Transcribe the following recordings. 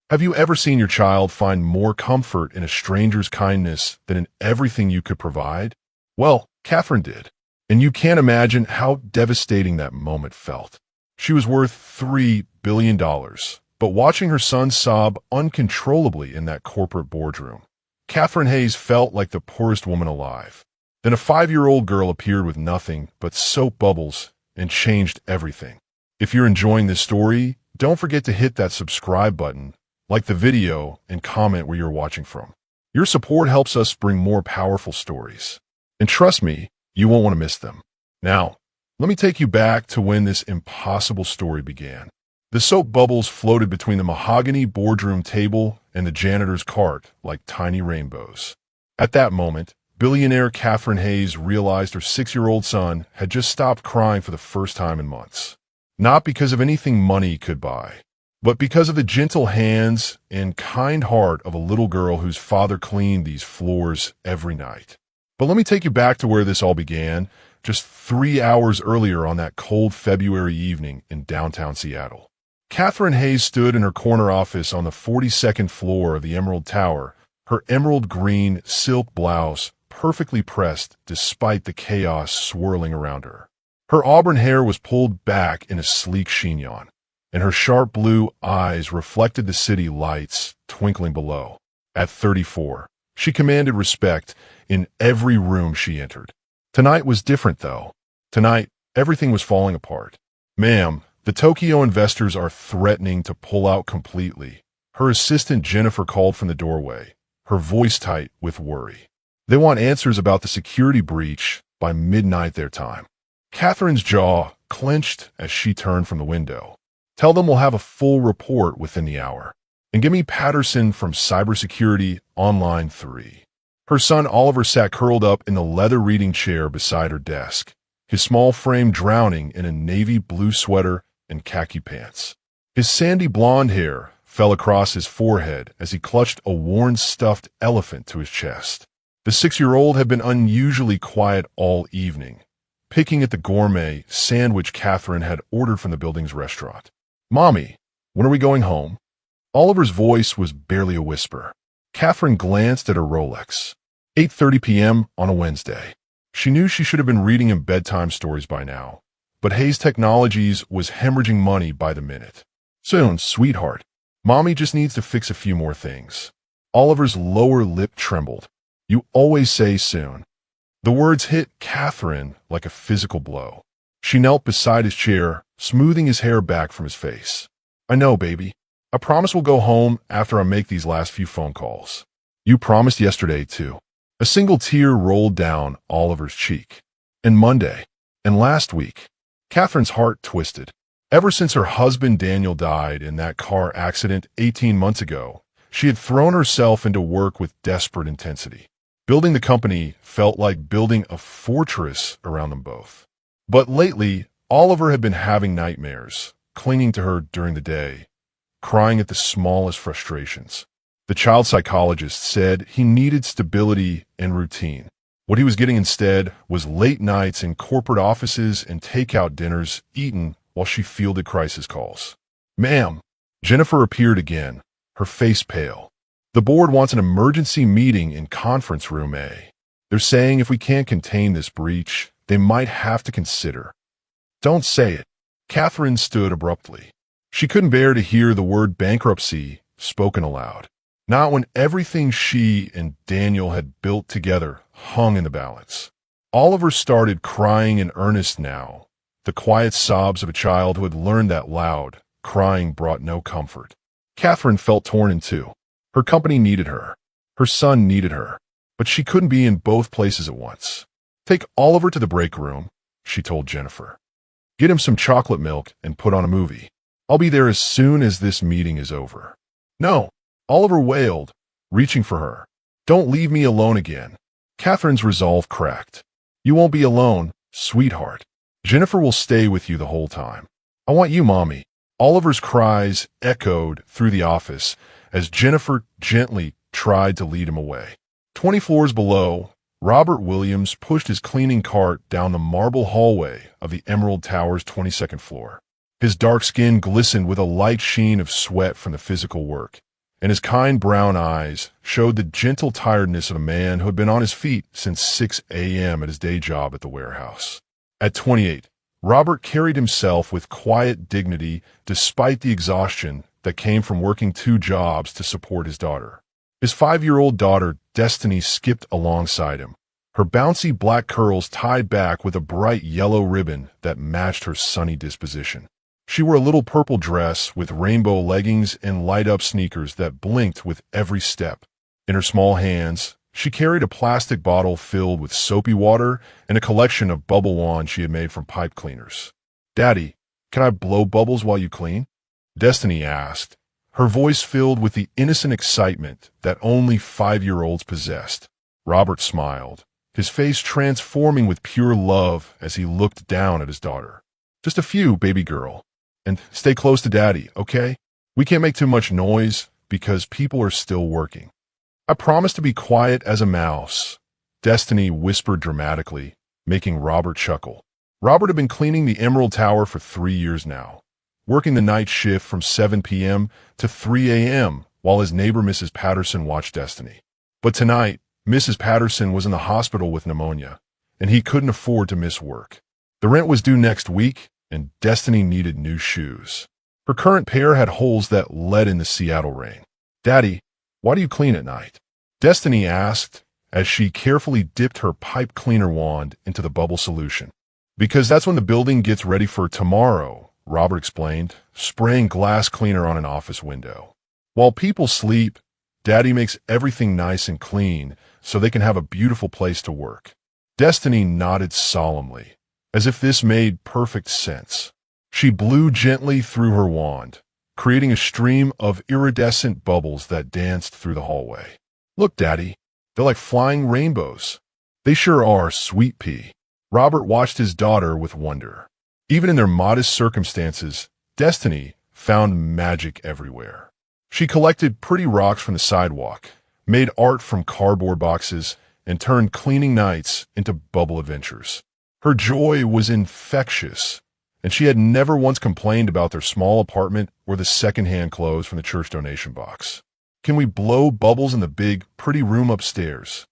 Have you ever seen your child find more comfort in a stranger's kindness than in everything you could provide? Well, Catherine did. And you can't imagine how devastating that moment felt. She was worth $3 billion, but watching her son sob uncontrollably in that corporate boardroom, Catherine Hayes felt like the poorest woman alive. Then a 5-year-old girl appeared with nothing but soap bubbles and changed everything. If you're enjoying this story, don't forget to hit that subscribe button, like the video, and comment where you're watching from. Your support helps us bring more powerful stories. And trust me, you won't want to miss them. Now, let me take you back to when this impossible story began. The soap bubbles floated between the mahogany boardroom table and the janitor's cart like tiny rainbows. At that moment, billionaire Catherine Hayes realized her 6-year-old son had just stopped crying for the first time in months. Not because of anything money could buy, but because of the gentle hands and kind heart of a little girl whose father cleaned these floors every night. But let me take you back to where this all began, just 3 hours earlier on that cold February evening in downtown Seattle. Catherine Hayes stood in her corner office on the 42nd floor of the Emerald Tower, her emerald green silk blouse perfectly pressed despite the chaos swirling around her. Her auburn hair was pulled back in a sleek chignon, and her sharp blue eyes reflected the city lights twinkling below. At 34, she commanded respect in every room she entered. Tonight was different, though. Tonight, everything was falling apart. "Ma'am, the Tokyo investors are threatening to pull out completely," her assistant Jennifer called from the doorway, her voice tight with worry. "They want answers about the security breach by midnight their time." Catherine's jaw clenched as she turned from the window. "Tell them we'll have a full report within the hour. And give me Patterson from Cybersecurity on line 3. Her son Oliver sat curled up in the leather reading chair beside her desk, his small frame drowning in a navy blue sweater and khaki pants. His sandy blonde hair fell across his forehead as he clutched a worn stuffed elephant to his chest. The 6-year-old had been unusually quiet all evening, picking at the gourmet sandwich Catherine had ordered from the building's restaurant. "Mommy, when are we going home?" Oliver's voice was barely a whisper. Catherine glanced at her Rolex. 8:30 p.m. on a Wednesday. She knew she should have been reading him bedtime stories by now, but Hayes Technologies was hemorrhaging money by the minute. "Soon, sweetheart. Mommy just needs to fix a few more things." Oliver's lower lip trembled. "You always say soon." The words hit Catherine like a physical blow. She knelt beside his chair, smoothing his hair back from his face. "I know, baby. I promise we'll go home after I make these last few phone calls." "You promised yesterday, too." A single tear rolled down Oliver's cheek. "And Monday. And last week." Catherine's heart twisted. Ever since her husband Daniel died in that car accident 18 months ago, she had thrown herself into work with desperate intensity. Building the company felt like building a fortress around them both. But lately, Oliver had been having nightmares, clinging to her during the day, crying at the smallest frustrations. The child psychologist said he needed stability and routine. What he was getting instead was late nights in corporate offices and takeout dinners eaten while she fielded crisis calls. "Ma'am." Jennifer appeared again, her face pale. "The board wants an emergency meeting in conference room A. They're saying if we can't contain this breach, they might have to consider." "Don't say it." Catherine stood abruptly. She couldn't bear to hear the word bankruptcy spoken aloud. Not when everything she and Daniel had built together hung in the balance. Oliver started crying in earnest now, the quiet sobs of a child who had learned that loud crying brought no comfort. Catherine felt torn in two. Her company needed her. Her son needed her. But she couldn't be in both places at once. "Take Oliver to the break room," she told Jennifer. "Get him some chocolate milk and put on a movie. I'll be there as soon as this meeting is over." "No," Oliver wailed, reaching for her. "Don't leave me alone again." Catherine's resolve cracked. "You won't be alone, sweetheart. Jennifer will stay with you the whole time." "I want you, Mommy." Oliver's cries echoed through the office as Jennifer gently tried to lead him away. 20 floors below, Robert Williams pushed his cleaning cart down the marble hallway of the Emerald Tower's 22nd floor. His dark skin glistened with a light sheen of sweat from the physical work, and his kind brown eyes showed the gentle tiredness of a man who had been on his feet since 6 a.m. at his day job at the warehouse. At 28, Robert carried himself with quiet dignity despite the exhaustion that came from working 2 jobs to support his daughter. His 5-year-old daughter, Destiny, skipped alongside him, her bouncy black curls tied back with a bright yellow ribbon that matched her sunny disposition. She wore a little purple dress with rainbow leggings and light-up sneakers that blinked with every step. In her small hands, she carried a plastic bottle filled with soapy water and a collection of bubble wands she had made from pipe cleaners. "Daddy, can I blow bubbles while you clean?" Destiny asked, her voice filled with the innocent excitement that only 5-year-olds possessed. Robert smiled, his face transforming with pure love as he looked down at his daughter. "Just a few, baby girl. And stay close to Daddy, okay? We can't make too much noise because people are still working." "I promise to be quiet as a mouse," Destiny whispered dramatically, making Robert chuckle. Robert had been cleaning the Emerald Tower for 3 years now, working the night shift from 7 p.m. to 3 a.m. while his neighbor Mrs. Patterson watched Destiny. But tonight, Mrs. Patterson was in the hospital with pneumonia, and he couldn't afford to miss work. The rent was due next week, and Destiny needed new shoes. Her current pair had holes that let in the Seattle rain. "Daddy, why do you clean at night?" Destiny asked as she carefully dipped her pipe cleaner wand into the bubble solution. "Because that's when the building gets ready for tomorrow," Robert explained, spraying glass cleaner on an office window. "While people sleep, Daddy makes everything nice and clean so they can have a beautiful place to work." Destiny nodded solemnly, as if this made perfect sense. She blew gently through her wand, creating a stream of iridescent bubbles that danced through the hallway. "Look, Daddy, they're like flying rainbows." "They sure are, sweet pea." Robert watched his daughter with wonder. Even in their modest circumstances, Destiny found magic everywhere. She collected pretty rocks from the sidewalk, made art from cardboard boxes, and turned cleaning nights into bubble adventures. Her joy was infectious, and she had never once complained about their small apartment or the secondhand clothes from the church donation box. "Can we blow bubbles in the big, pretty room upstairs?"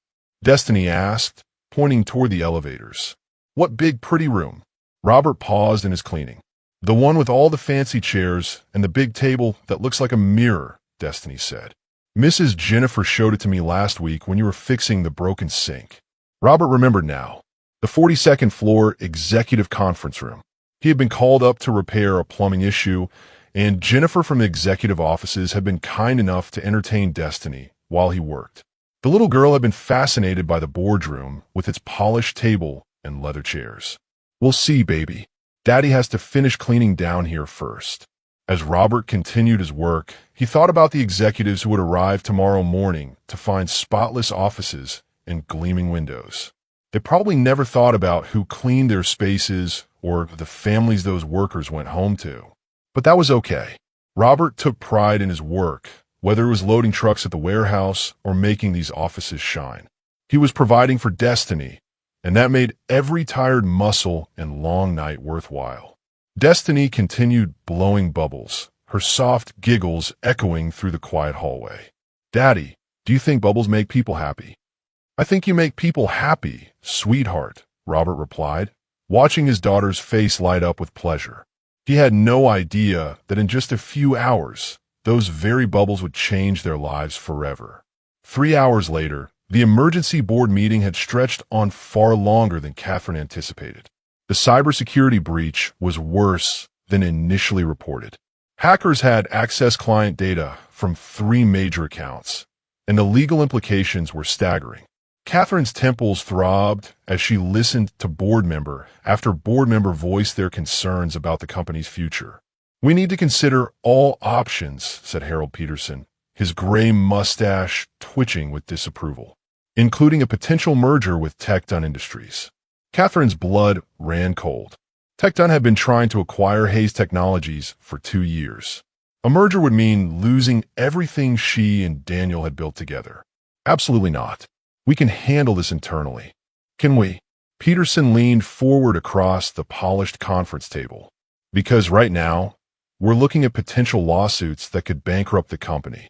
Destiny asked, pointing toward the elevators. "What big, pretty room?" Robert paused in his cleaning. "The one with all the fancy chairs and the big table that looks like a mirror," Destiny said. "Mrs. Jennifer showed it to me last week when you were fixing the broken sink." Robert remembered now. The 42nd floor executive conference room. He had been called up to repair a plumbing issue, and Jennifer from the executive offices had been kind enough to entertain Destiny while he worked. The little girl had been fascinated by the boardroom with its polished table and leather chairs. "We'll see, baby. Daddy has to finish cleaning down here first." As Robert continued his work, he thought about the executives who would arrive tomorrow morning to find spotless offices and gleaming windows. They probably never thought about who cleaned their spaces or the families those workers went home to. But that was okay. Robert took pride in his work, whether it was loading trucks at the warehouse or making these offices shine. He was providing for Destiny, and that made every tired muscle and long night worthwhile. Destiny continued blowing bubbles, her soft giggles echoing through the quiet hallway. "Daddy, do you think bubbles make people happy?" "I think you make people happy, sweetheart," Robert replied, watching his daughter's face light up with pleasure. He had no idea that in just a few hours, those very bubbles would change their lives forever. 3 hours later, the emergency board meeting had stretched on far longer than Catherine anticipated. The cybersecurity breach was worse than initially reported. Hackers had accessed client data from 3 major accounts, and the legal implications were staggering. Catherine's temples throbbed as she listened to board member after board member voiced their concerns about the company's future. "We need to consider all options," said Harold Peterson, his gray mustache twitching with disapproval, "including a potential merger with Tech-Dun Industries." Catherine's blood ran cold. Tech-Dun had been trying to acquire Hayes Technologies for 2 years. A merger would mean losing everything she and Daniel had built together. "Absolutely not. We can handle this internally." "Can we?" Peterson leaned forward across the polished conference table. "Because right now, we're looking at potential lawsuits that could bankrupt the company."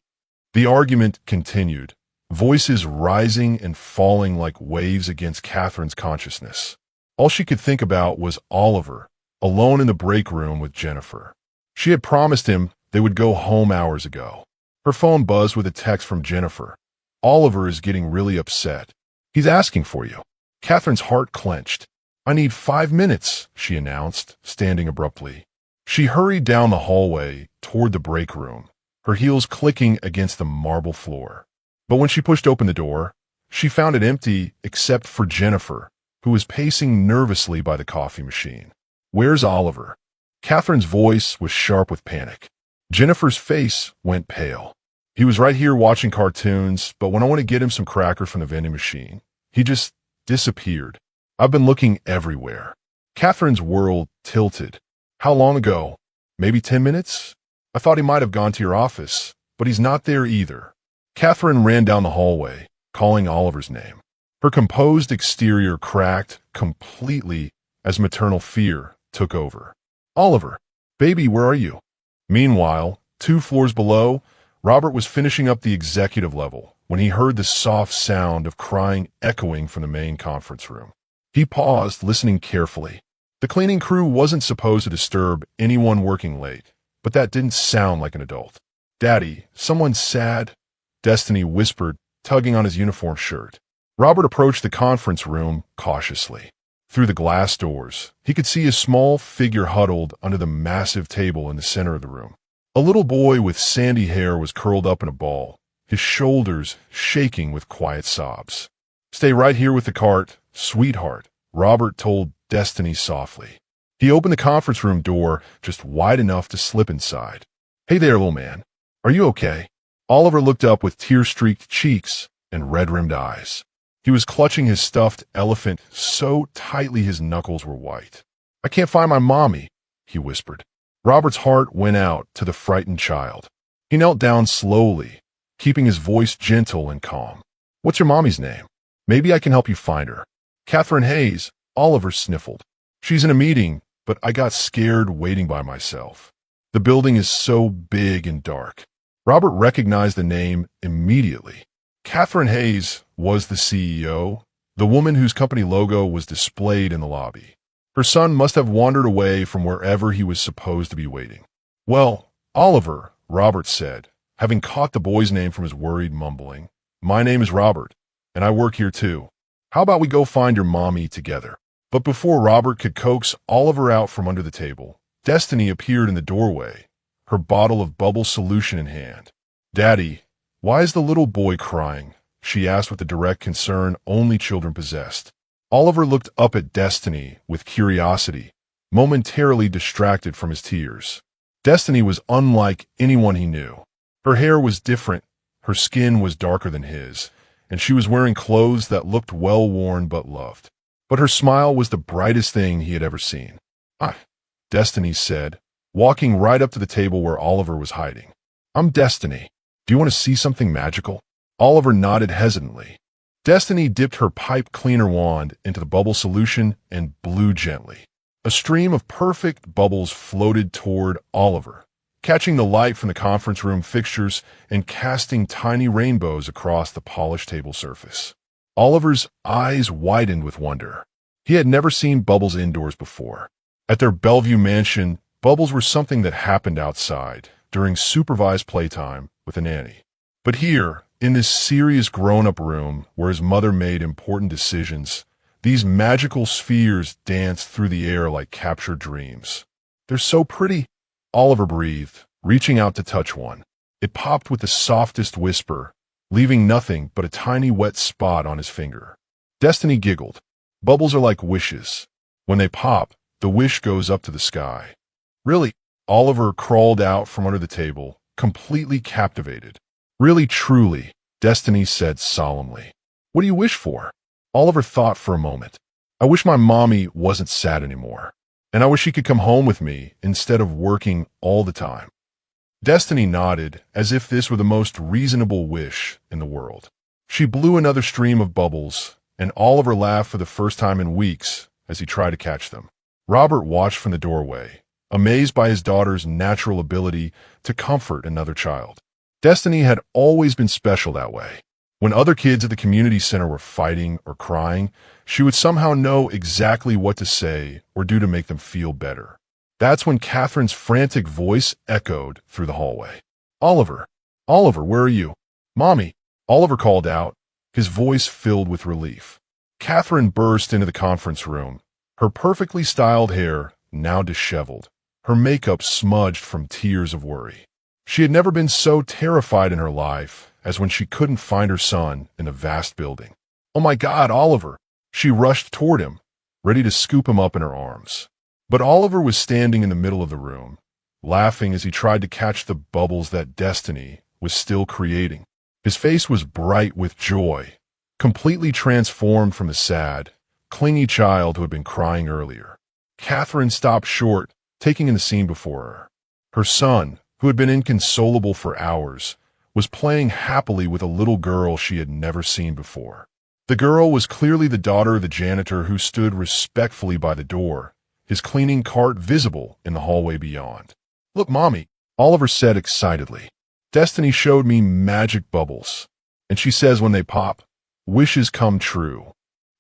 The argument continued, voices rising and falling like waves against Catherine's consciousness. All she could think about was Oliver, alone in the break room with Jennifer. She had promised him they would go home hours ago. Her phone buzzed with a text from Jennifer. Oliver is getting really upset. He's asking for you. Catherine's heart clenched. I need 5 minutes, she announced, standing abruptly. She hurried down the hallway toward the break room, her heels clicking against the marble floor. But when she pushed open the door, she found it empty except for Jennifer, who was pacing nervously by the coffee machine. Where's Oliver? Catherine's voice was sharp with panic. Jennifer's face went pale. He was right here watching cartoons, but when I want to get him some crackers from the vending machine, he just disappeared. I've been looking everywhere. Catherine's world tilted. How long ago? Maybe 10 minutes? I thought he might have gone to your office, but he's not there either. Catherine ran down the hallway, calling Oliver's name. Her composed exterior cracked completely as maternal fear took over. Oliver, baby, where are you? Meanwhile, 2 floors below, Robert was finishing up the executive level when he heard the soft sound of crying echoing from the main conference room. He paused, listening carefully. The cleaning crew wasn't supposed to disturb anyone working late, but that didn't sound like an adult. Daddy, someone's sad, Destiny whispered, tugging on his uniform shirt. Robert approached the conference room cautiously. Through the glass doors, he could see a small figure huddled under the massive table in the center of the room. A little boy with sandy hair was curled up in a ball, his shoulders shaking with quiet sobs. Stay right here with the cart, sweetheart, Robert told Destiny softly. He opened the conference room door just wide enough to slip inside. Hey there, little man. Are you okay? Oliver looked up with tear-streaked cheeks and red-rimmed eyes. He was clutching his stuffed elephant so tightly his knuckles were white. I can't find my mommy, he whispered. Robert's heart went out to the frightened child. He knelt down slowly, keeping his voice gentle and calm. What's your mommy's name? Maybe I can help you find her. Catherine Hayes, Oliver sniffled. She's in a meeting, but I got scared waiting by myself. The building is so big and dark. Robert recognized the name immediately. Catherine Hayes was the CEO, the woman whose company logo was displayed in the lobby. Her son must have wandered away from wherever he was supposed to be waiting. Well, Oliver, Robert said, having caught the boy's name from his worried mumbling. My name is Robert, and I work here too. How about we go find your mommy together? But before Robert could coax Oliver out from under the table, Destiny appeared in the doorway, her bottle of bubble solution in hand. Daddy, why is the little boy crying? She asked with the direct concern only children possessed. Oliver looked up at Destiny with curiosity, momentarily distracted from his tears. Destiny was unlike anyone he knew. Her hair was different, her skin was darker than his, and she was wearing clothes that looked well-worn but loved. But her smile was the brightest thing he had ever seen. Destiny said, walking right up to the table where Oliver was hiding. I'm Destiny. Do you want to see something magical? Oliver nodded hesitantly. Destiny dipped her pipe cleaner wand into the bubble solution and blew gently. A stream of perfect bubbles floated toward Oliver, catching the light from the conference room fixtures and casting tiny rainbows across the polished table surface. Oliver's eyes widened with wonder. He had never seen bubbles indoors before. At their Bellevue mansion, bubbles were something that happened outside, during supervised playtime with a nanny. But here, in this serious grown-up room where his mother made important decisions, these magical spheres danced through the air like captured dreams. They're so pretty, Oliver breathed, reaching out to touch one. It popped with the softest whisper, leaving nothing but a tiny wet spot on his finger. Destiny giggled. Bubbles are like wishes. When they pop, the wish goes up to the sky. Really? Oliver crawled out from under the table, completely captivated. Really, truly, Destiny said solemnly. What do you wish for? Oliver thought for a moment. I wish my mommy wasn't sad anymore, and I wish she could come home with me instead of working all the time. Destiny nodded as if this were the most reasonable wish in the world. She blew another stream of bubbles, and Oliver laughed for the first time in weeks as he tried to catch them. Robert watched from the doorway, amazed by his daughter's natural ability to comfort another child. Destiny had always been special that way. When other kids at the community center were fighting or crying, she would somehow know exactly what to say or do to make them feel better. That's when Catherine's frantic voice echoed through the hallway. Oliver, Oliver, where are you? Mommy, Oliver called out, his voice filled with relief. Catherine burst into the conference room, her perfectly styled hair now disheveled, her makeup smudged from tears of worry. She had never been so terrified in her life as when she couldn't find her son in the vast building. Oh my God, Oliver! She rushed toward him, ready to scoop him up in her arms. But Oliver was standing in the middle of the room, laughing as he tried to catch the bubbles that Destiny was still creating. His face was bright with joy, completely transformed from the sad, clingy child who had been crying earlier. Catherine stopped short, taking in the scene before her. Her son, who had been inconsolable for hours, was playing happily with a little girl she had never seen before. The girl was clearly the daughter of the janitor who stood respectfully by the door, his cleaning cart visible in the hallway beyond. Look, Mommy, Oliver said excitedly. Destiny showed me magic bubbles, and she says when they pop, wishes come true.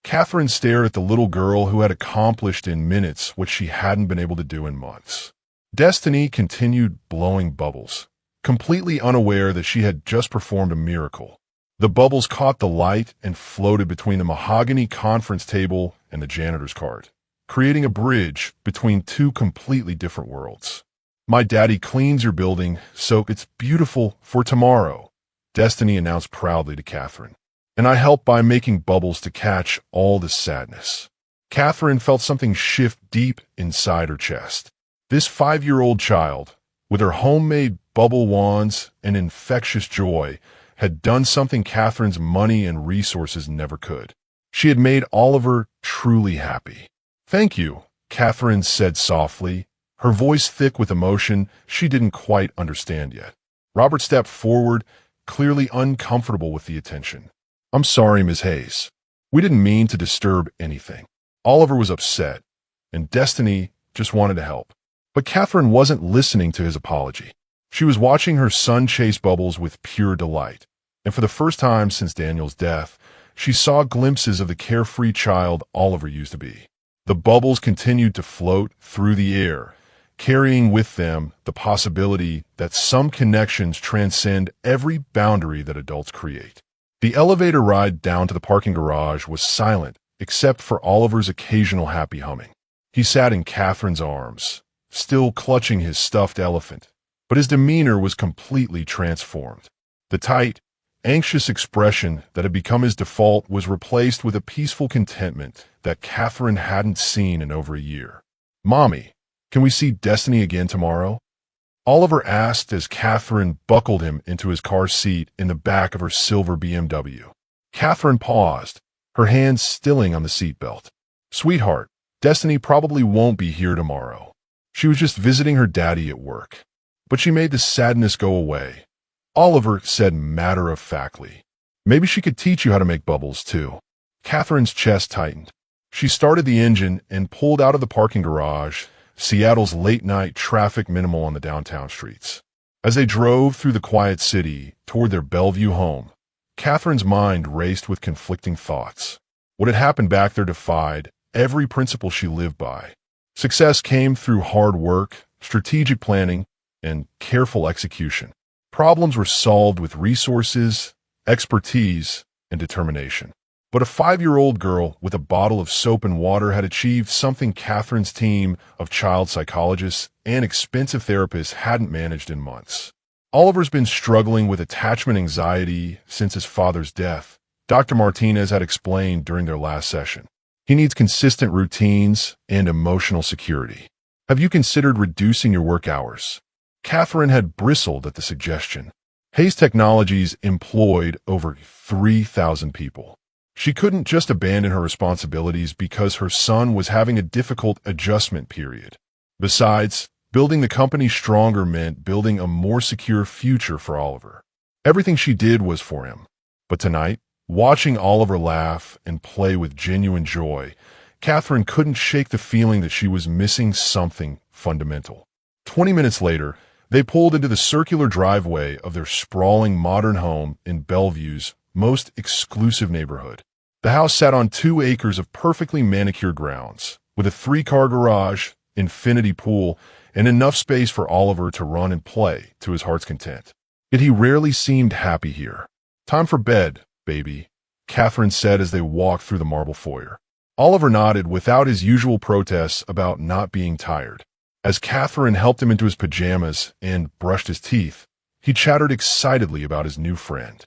Catherine stared at the little girl who had accomplished in minutes what she hadn't been able to do in months. Destiny continued blowing bubbles, completely unaware that she had just performed a miracle. The bubbles caught the light and floated between the mahogany conference table and the janitor's cart, creating a bridge between two completely different worlds. My daddy cleans your building, so it's beautiful for tomorrow, Destiny announced proudly to Catherine. And I help by making bubbles to catch all the sadness. Catherine felt something shift deep inside her chest. This 5-year-old child, with her homemade bubble wands and infectious joy, had done something Catherine's money and resources never could. She had made Oliver truly happy. Thank you, Catherine said softly, her voice thick with emotion she didn't quite understand yet. Robert stepped forward, clearly uncomfortable with the attention. I'm sorry, Ms. Hayes. We didn't mean to disturb anything. Oliver was upset, and Destiny just wanted to help. But Catherine wasn't listening to his apology. She was watching her son chase bubbles with pure delight. And for the first time since Daniel's death, she saw glimpses of the carefree child Oliver used to be. The bubbles continued to float through the air, carrying with them the possibility that some connections transcend every boundary that adults create. The elevator ride down to the parking garage was silent, except for Oliver's occasional happy humming. He sat in Catherine's arms, still clutching his stuffed elephant, but his demeanor was completely transformed. The tight, anxious expression that had become his default was replaced with a peaceful contentment that Catherine hadn't seen in over a year. Mommy, can we see Destiny again tomorrow? Oliver asked as Catherine buckled him into his car seat in the back of her silver BMW. Catherine paused, her hands stilling on the seatbelt. Sweetheart, Destiny probably won't be here tomorrow. She was just visiting her daddy at work. But she made the sadness go away. Oliver said matter-of-factly. Maybe she could teach you how to make bubbles, too. Catherine's chest tightened. She started the engine and pulled out of the parking garage, Seattle's late-night traffic minimal on the downtown streets. As they drove through the quiet city toward their Bellevue home, Catherine's mind raced with conflicting thoughts. What had happened back there defied every principle she lived by. Success came through hard work, strategic planning, and careful execution. Problems were solved with resources, expertise, and determination. But a 5-year-old girl with a bottle of soap and water had achieved something Catherine's team of child psychologists and expensive therapists hadn't managed in months. Oliver's been struggling with attachment anxiety since his father's death, Dr. Martinez had explained during their last session. He needs consistent routines and emotional security. Have you considered reducing your work hours? Catherine had bristled at the suggestion. Hayes Technologies employed over 3,000 people. She couldn't just abandon her responsibilities because her son was having a difficult adjustment period. Besides, building the company stronger meant building a more secure future for Oliver. Everything she did was for him. But tonight, watching Oliver laugh and play with genuine joy, Catherine couldn't shake the feeling that she was missing something fundamental. 20 minutes later, They pulled into the circular driveway of their sprawling modern home in Bellevue's most exclusive neighborhood. The house sat on 2 acres of perfectly manicured grounds, with a 3-car garage, infinity pool, and enough space for Oliver to run and play to his heart's content. Yet he rarely seemed happy here. "Time for bed, baby," Catherine said as they walked through the marble foyer. Oliver nodded without his usual protests about not being tired. As Catherine helped him into his pajamas and brushed his teeth, he chattered excitedly about his new friend.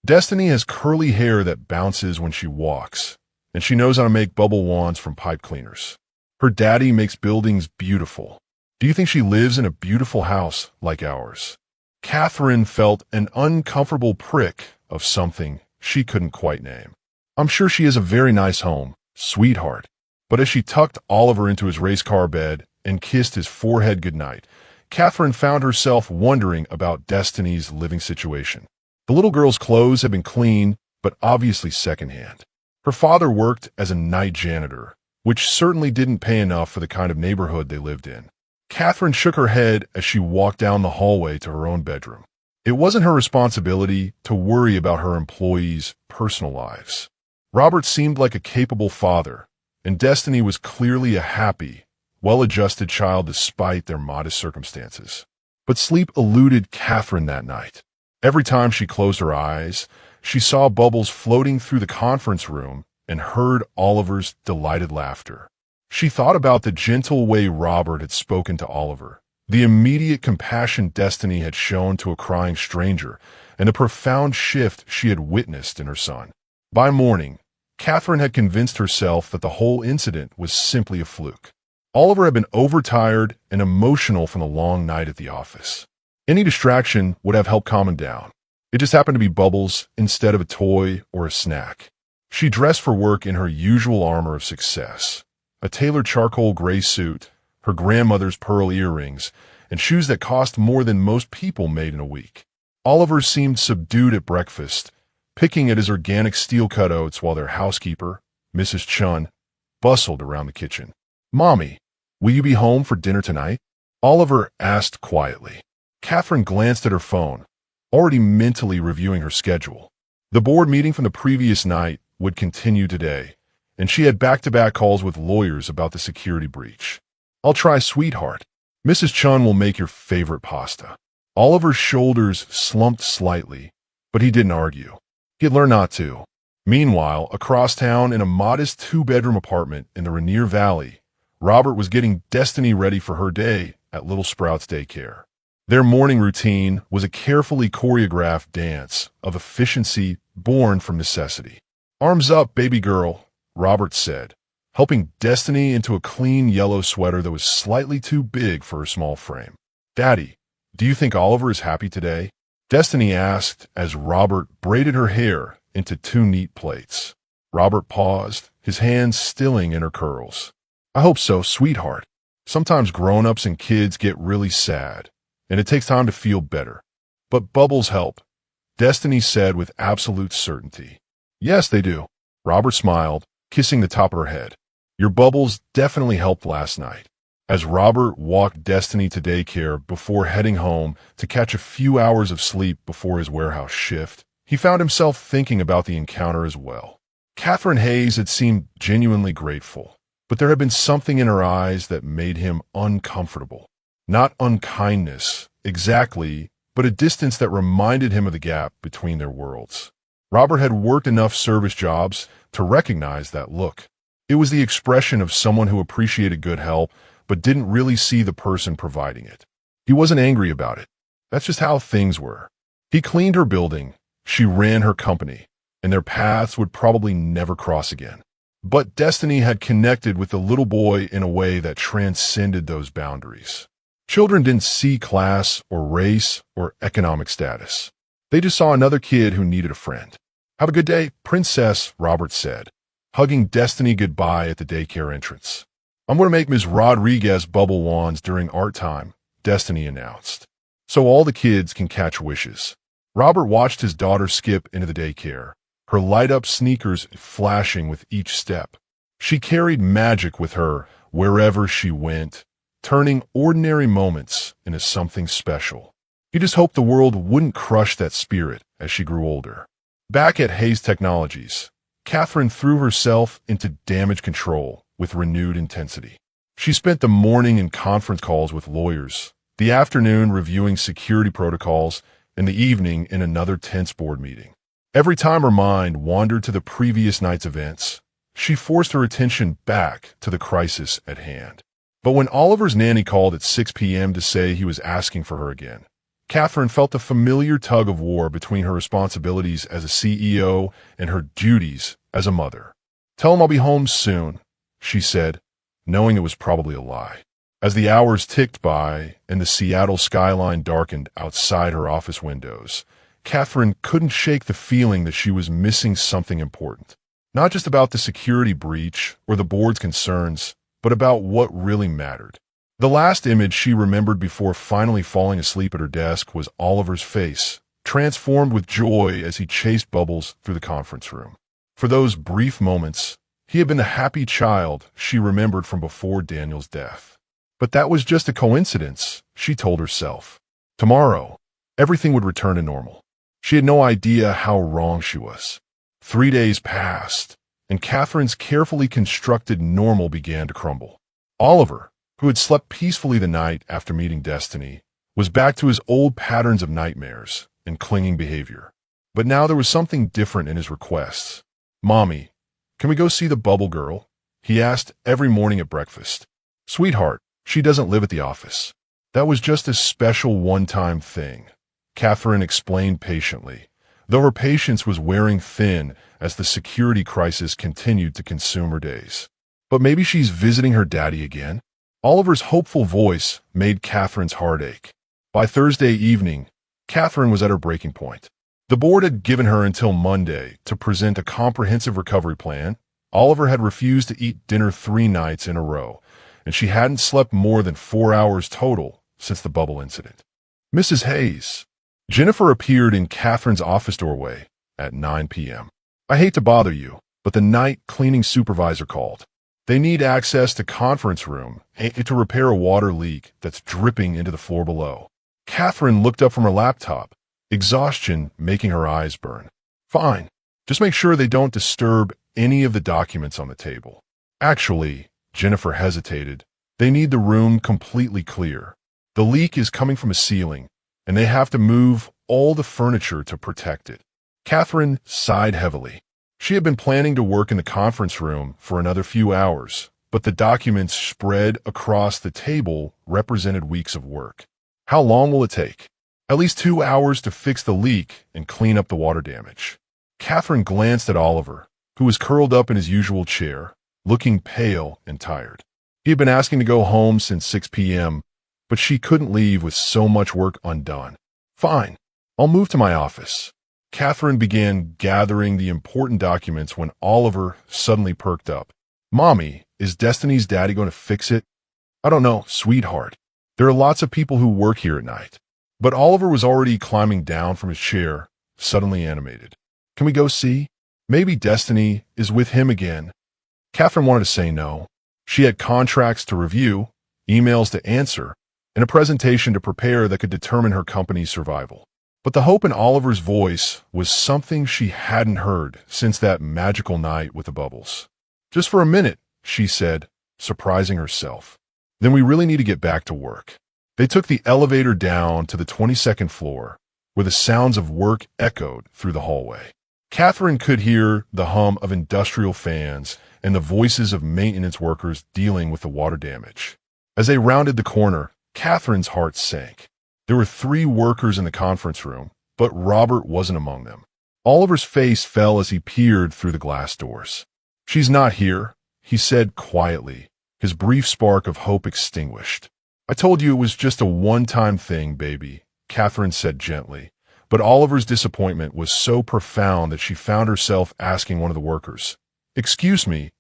Destiny has curly hair that bounces when she walks, and she knows how to make bubble wands from pipe cleaners. Her daddy makes buildings beautiful. Do you think she lives in a beautiful house like ours? Catherine felt an uncomfortable prick of something she couldn't quite name. "I'm sure she has a very nice home, sweetheart." But as she tucked Oliver into his race car bed and kissed his forehead goodnight, Catherine found herself wondering about Destiny's living situation. The little girl's clothes had been clean, but obviously secondhand. Her father worked as a night janitor, which certainly didn't pay enough for the kind of neighborhood they lived in. Catherine shook her head as she walked down the hallway to her own bedroom. It wasn't her responsibility to worry about her employees' personal lives. Robert seemed like a capable father, and Destiny was clearly a happy, well-adjusted child despite their modest circumstances. But sleep eluded Catherine that night. Every time she closed her eyes, she saw bubbles floating through the conference room and heard Oliver's delighted laughter. She thought about the gentle way Robert had spoken to Oliver, the immediate compassion Destiny had shown to a crying stranger, and the profound shift she had witnessed in her son. By morning, Catherine had convinced herself that the whole incident was simply a fluke. Oliver had been overtired and emotional from the long night at the office. Any distraction would have helped calm him down. It just happened to be bubbles instead of a toy or a snack. She dressed for work in her usual armor of success, a tailored charcoal gray suit, her grandmother's pearl earrings, and shoes that cost more than most people made in a week. Oliver seemed subdued at breakfast, picking at his organic steel-cut oats while their housekeeper, Mrs. Chun, bustled around the kitchen. "Mommy, will you be home for dinner tonight?" Oliver asked quietly. Catherine glanced at her phone, already mentally reviewing her schedule. The board meeting from the previous night would continue today, and she had back-to-back calls with lawyers about the security breach. "I'll try, sweetheart. Mrs. Chun will make your favorite pasta." Oliver's shoulders slumped slightly, but he didn't argue. He had learned not to. Meanwhile, across town in a modest 2-bedroom apartment in the Rainier Valley, Robert was getting Destiny ready for her day at Little Sprouts Daycare. Their morning routine was a carefully choreographed dance of efficiency born from necessity. "Arms up, baby girl," Robert said, helping Destiny into a clean yellow sweater that was slightly too big for her small frame. "Daddy, do you think Oliver is happy today?" Destiny asked as Robert braided her hair into 2 neat plaits. Robert paused, his hands stilling in her curls. "I hope so, sweetheart. Sometimes grown-ups and kids get really sad, and it takes time to feel better. But bubbles help," Destiny said with absolute certainty. "Yes, they do." Robert smiled, kissing the top of her head. "Your bubbles definitely helped last night." As Robert walked Destiny to daycare before heading home to catch a few hours of sleep before his warehouse shift, he found himself thinking about the encounter as well. Catherine Hayes had seemed genuinely grateful, but there had been something in her eyes that made him uncomfortable. Not unkindness, exactly, but a distance that reminded him of the gap between their worlds. Robert had worked enough service jobs to recognize that look. It was the expression of someone who appreciated good help, but didn't really see the person providing it. He wasn't angry about it. That's just how things were. He cleaned her building, she ran her company, and their paths would probably never cross again. But Destiny had connected with the little boy in a way that transcended those boundaries. Children didn't see class or race or economic status. They just saw another kid who needed a friend. "Have a good day, princess," Robert said, hugging Destiny goodbye at the daycare entrance. "I'm going to make Ms. Rodriguez bubble wands during art time," Destiny announced, "so all the kids can catch wishes." Robert watched his daughter skip into the daycare, her light-up sneakers flashing with each step. She carried magic with her wherever she went, turning ordinary moments into something special. He just hoped the world wouldn't crush that spirit as she grew older. Back at Hayes Technologies, Catherine threw herself into damage control with renewed intensity. She spent the morning in conference calls with lawyers, the afternoon reviewing security protocols, and the evening in another tense board meeting. Every time her mind wandered to the previous night's events, she forced her attention back to the crisis at hand. But when Oliver's nanny called at 6 p.m. to say he was asking for her again, Catherine felt a familiar tug of war between her responsibilities as a CEO and her duties as a mother. "Tell him I'll be home soon," she said, knowing it was probably a lie. As the hours ticked by and the Seattle skyline darkened outside her office windows, Catherine couldn't shake the feeling that she was missing something important. Not just about the security breach or the board's concerns, but about what really mattered. The last image she remembered before finally falling asleep at her desk was Oliver's face, transformed with joy as he chased Bubbles through the conference room. For those brief moments, he had been the happy child she remembered from before Daniel's death. But that was just a coincidence, she told herself. Tomorrow, everything would return to normal. She had no idea how wrong she was. 3 days passed, and Catherine's carefully constructed normal began to crumble. Oliver, who had slept peacefully the night after meeting Destiny, was back to his old patterns of nightmares and clinging behavior. But now there was something different in his requests. "Mommy, can we go see the Bubble Girl?" he asked every morning at breakfast. "Sweetheart, she doesn't live at the office." That was just a special one-time thing, Catherine explained patiently, though her patience was wearing thin as the security crisis continued to consume her days. "But maybe she's visiting her daddy again?" Oliver's hopeful voice made Catherine's heart ache. By Thursday evening, Catherine was at her breaking point. The board had given her until Monday to present a comprehensive recovery plan. Oliver had refused to eat dinner 3 nights in a row, and she hadn't slept more than 4 hours total since the Bubble incident. "Mrs. Hayes." Jennifer appeared in Catherine's office doorway at 9 p.m. "I hate to bother you, but the night cleaning supervisor called. They need access to conference room to repair a water leak that's dripping into the floor below." Catherine looked up from her laptop, exhaustion making her eyes burn. "Fine. Just make sure they don't disturb any of the documents on the table." "Actually," Jennifer hesitated, "they need the room completely clear. The leak is coming from a ceiling, and they have to move all the furniture to protect it." Catherine sighed heavily. She had been planning to work in the conference room for another few hours, but the documents spread across the table represented weeks of work. How long will it take? "At least 2 hours to fix the leak and clean up the water damage." Catherine glanced at Oliver, who was curled up in his usual chair, looking pale and tired. He had been asking to go home since 6 p.m., but she couldn't leave with so much work undone. "Fine, I'll move to my office." Catherine began gathering the important documents when Oliver suddenly perked up. "Mommy, is Destiny's daddy going to fix it?" "I don't know, sweetheart. There are lots of people who work here at night." But Oliver was already climbing down from his chair, suddenly animated. "Can we go see? Maybe Destiny is with him again." Catherine wanted to say no. She had contracts to review, emails to answer, and a presentation to prepare that could determine her company's survival. But the hope in Oliver's voice was something she hadn't heard since that magical night with the bubbles. "Just for a minute," she said, surprising herself. "Then we really need to get back to work." They took the elevator down to the 22nd floor, where the sounds of work echoed through the hallway. Catherine could hear the hum of industrial fans and the voices of maintenance workers dealing with the water damage. As they rounded the corner, Catherine's heart sank. There were 3 workers in the conference room, but Robert wasn't among them. Oliver's face fell as he peered through the glass doors. "She's not here," he said quietly, his brief spark of hope extinguished. "I told you it was just a one-time thing, baby," Catherine said gently, but Oliver's disappointment was so profound that she found herself asking one of the workers, "Excuse me,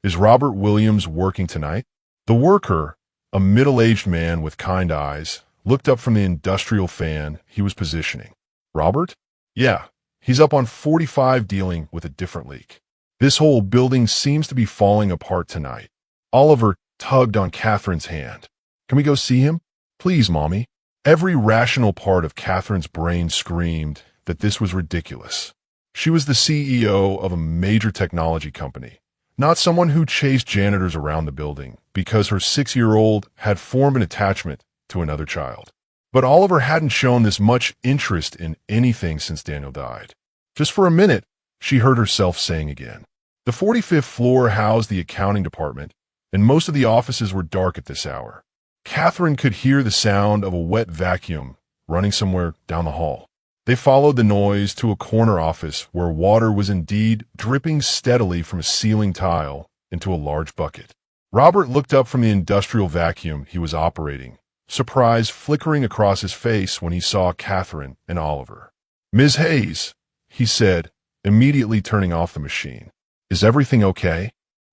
is Robert Williams working tonight?" The worker, a middle-aged man with kind eyes, looked up from the industrial fan he was positioning. "Robert? Yeah, he's up on 45 dealing with a different leak. This whole building seems to be falling apart tonight." Oliver tugged on Catherine's hand. Can we go see him? Please, Mommy. Every rational part of Catherine's brain screamed that this was ridiculous. She was the CEO of a major technology company, not someone who chased janitors around the building because her 6-year-old had formed an attachment to another child. But Oliver hadn't shown this much interest in anything since Daniel died. Just for a minute, she heard herself saying again. The 45th floor housed the accounting department, and most of the offices were dark at this hour. Catherine could hear the sound of a wet vacuum running somewhere down the hall. They followed the noise to a corner office where water was indeed dripping steadily from a ceiling tile into a large bucket. Robert looked up from the industrial vacuum he was operating, surprise flickering across his face when he saw Catherine and Oliver. "Ms. Hayes," he said, immediately turning off the machine. "Is everything okay?"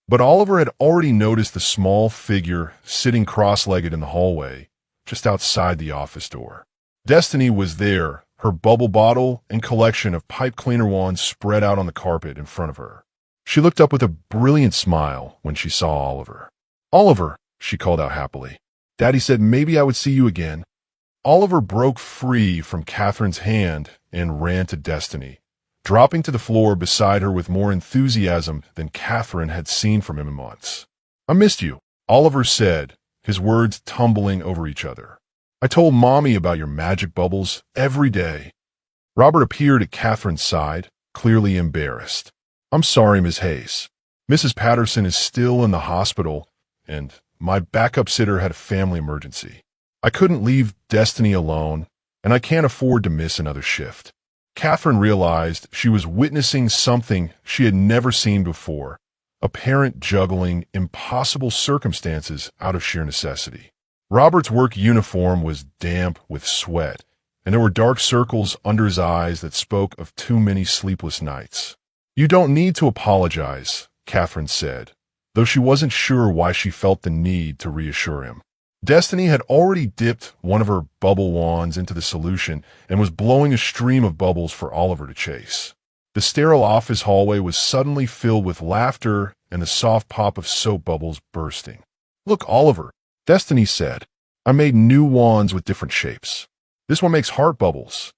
But Oliver had already noticed the small figure sitting cross-legged in the hallway, just outside the office door. Destiny was there, her bubble bottle and collection of pipe cleaner wands spread out on the carpet in front of her. She looked up with a brilliant smile when she saw Oliver. "Oliver," she called out happily. "Daddy said maybe I would see you again." Oliver broke free from Catherine's hand and ran to Destiny, dropping to the floor beside her with more enthusiasm than Catherine had seen from him in months. "I missed you," Oliver said, his words tumbling over each other. "I told Mommy about your magic bubbles every day." Robert appeared at Catherine's side, clearly embarrassed. "I'm sorry, Miss Hayes. Mrs. Patterson is still in the hospital, and my backup sitter had a family emergency. I couldn't leave Destiny alone, and I can't afford to miss another shift." Catherine realized she was witnessing something she had never seen before, a parent juggling impossible circumstances out of sheer necessity. Robert's work uniform was damp with sweat, and there were dark circles under his eyes that spoke of too many sleepless nights. "You don't need to apologize," Catherine said, though she wasn't sure why she felt the need to reassure him. Destiny had already dipped one of her bubble wands into the solution and was blowing a stream of bubbles for Oliver to chase. The sterile office hallway was suddenly filled with laughter and the soft pop of soap bubbles bursting. "Look, Oliver," Destiny said. "I made new wands with different shapes. This one makes heart bubbles."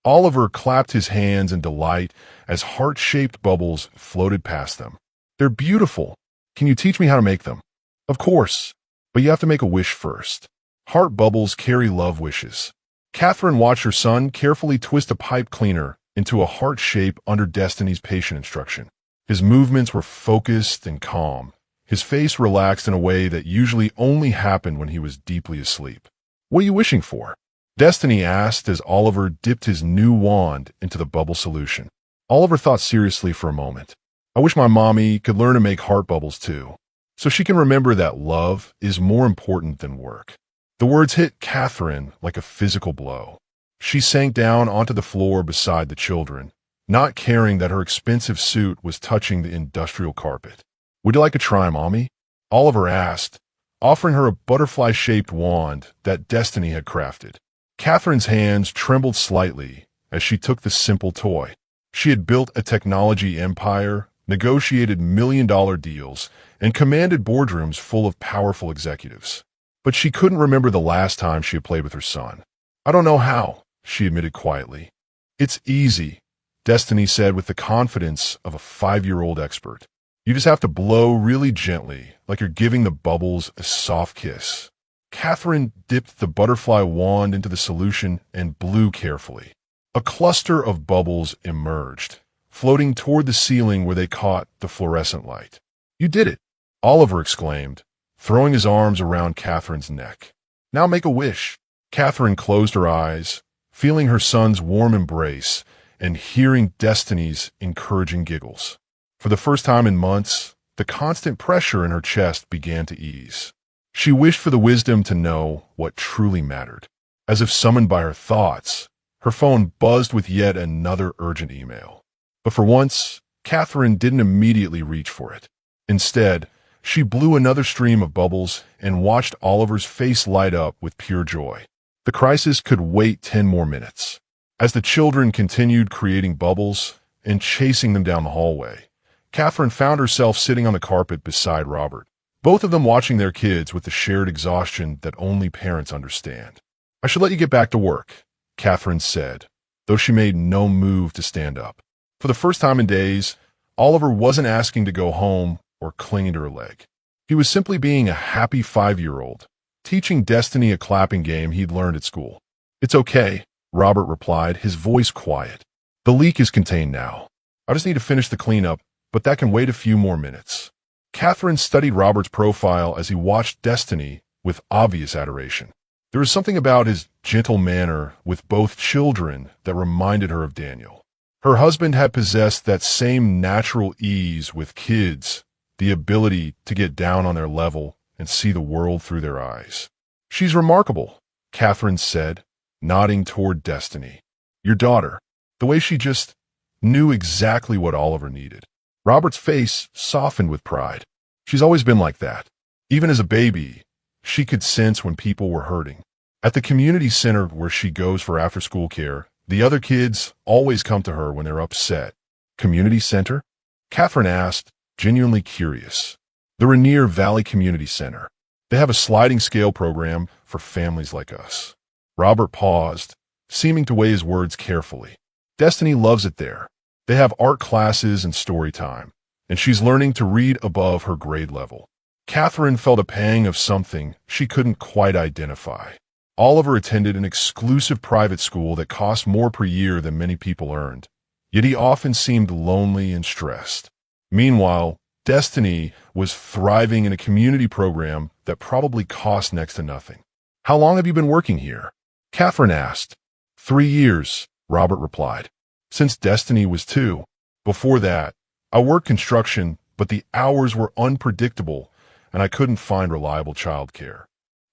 Oliver clapped his hands in delight as heart-shaped bubbles floated past them. "They're beautiful. Can you teach me how to make them?" "Of course, but you have to make a wish first. Heart bubbles carry love wishes." Catherine watched her son carefully twist a pipe cleaner into a heart shape under Destiny's patient instruction. His movements were focused and calm, his face relaxed in a way that usually only happened when he was deeply asleep. "What are you wishing for?" Destiny asked as Oliver dipped his new wand into the bubble solution. Oliver thought seriously for a moment. "I wish my mommy could learn to make heart bubbles too, so she can remember that love is more important than work." The words hit Catherine like a physical blow. She sank down onto the floor beside the children, not caring that her expensive suit was touching the industrial carpet. "Would you like a try, Mommy?" Oliver asked, offering her a butterfly-shaped wand that Destiny had crafted. Catherine's hands trembled slightly as she took the simple toy. She had built a technology empire, negotiated million-dollar deals, and commanded boardrooms full of powerful executives. But she couldn't remember the last time she had played with her son. "I don't know how," she admitted quietly. "It's easy," Destiny said with the confidence of a 5-year-old expert. "You just have to blow really gently, like you're giving the bubbles a soft kiss." Catherine dipped the butterfly wand into the solution and blew carefully. A cluster of bubbles emerged, floating toward the ceiling where they caught the fluorescent light. "You did it," Oliver exclaimed, throwing his arms around Catherine's neck. "Now make a wish." Catherine closed her eyes, feeling her son's warm embrace and hearing Destiny's encouraging giggles. For the first time in months, the constant pressure in her chest began to ease. She wished for the wisdom to know what truly mattered. As if summoned by her thoughts, her phone buzzed with yet another urgent email. But for once, Catherine didn't immediately reach for it. Instead, she blew another stream of bubbles and watched Oliver's face light up with pure joy. The crisis could wait 10 more minutes. As the children continued creating bubbles and chasing them down the hallway, Catherine found herself sitting on the carpet beside Robert, both of them watching their kids with the shared exhaustion that only parents understand. "I should let you get back to work," Catherine said, though she made no move to stand up. For the first time in days, Oliver wasn't asking to go home or clinging to her leg. He was simply being a happy 5-year-old, teaching Destiny a clapping game he'd learned at school. "It's okay," Robert replied, his voice quiet. "The leak is contained now. I just need to finish the cleanup, but that can wait a few more minutes." Catherine studied Robert's profile as he watched Destiny with obvious adoration. There was something about his gentle manner with both children that reminded her of Daniel. Her husband had possessed that same natural ease with kids, the ability to get down on their level and see the world through their eyes. "She's remarkable," Catherine said, nodding toward Destiny. "Your daughter, the way she just knew exactly what Oliver needed." Robert's face softened with pride. "She's always been like that. Even as a baby, she could sense when people were hurting. At the community center where she goes for after-school care, the other kids always come to her when they're upset." "Community center?" Catherine asked, genuinely curious. "The Rainier Valley Community Center. They have a sliding scale program for families like us." Robert paused, seeming to weigh his words carefully. "Destiny loves it there. They have art classes and story time, and she's learning to read above her grade level." Catherine felt a pang of something she couldn't quite identify. Oliver attended an exclusive private school that cost more per year than many people earned, yet he often seemed lonely and stressed. Meanwhile, Destiny was thriving in a community program that probably cost next to nothing. "How long have you been working here?" Catherine asked. 3 years, Robert replied. "Since Destiny was 2. Before that, I worked construction, but the hours were unpredictable, and I couldn't find reliable childcare."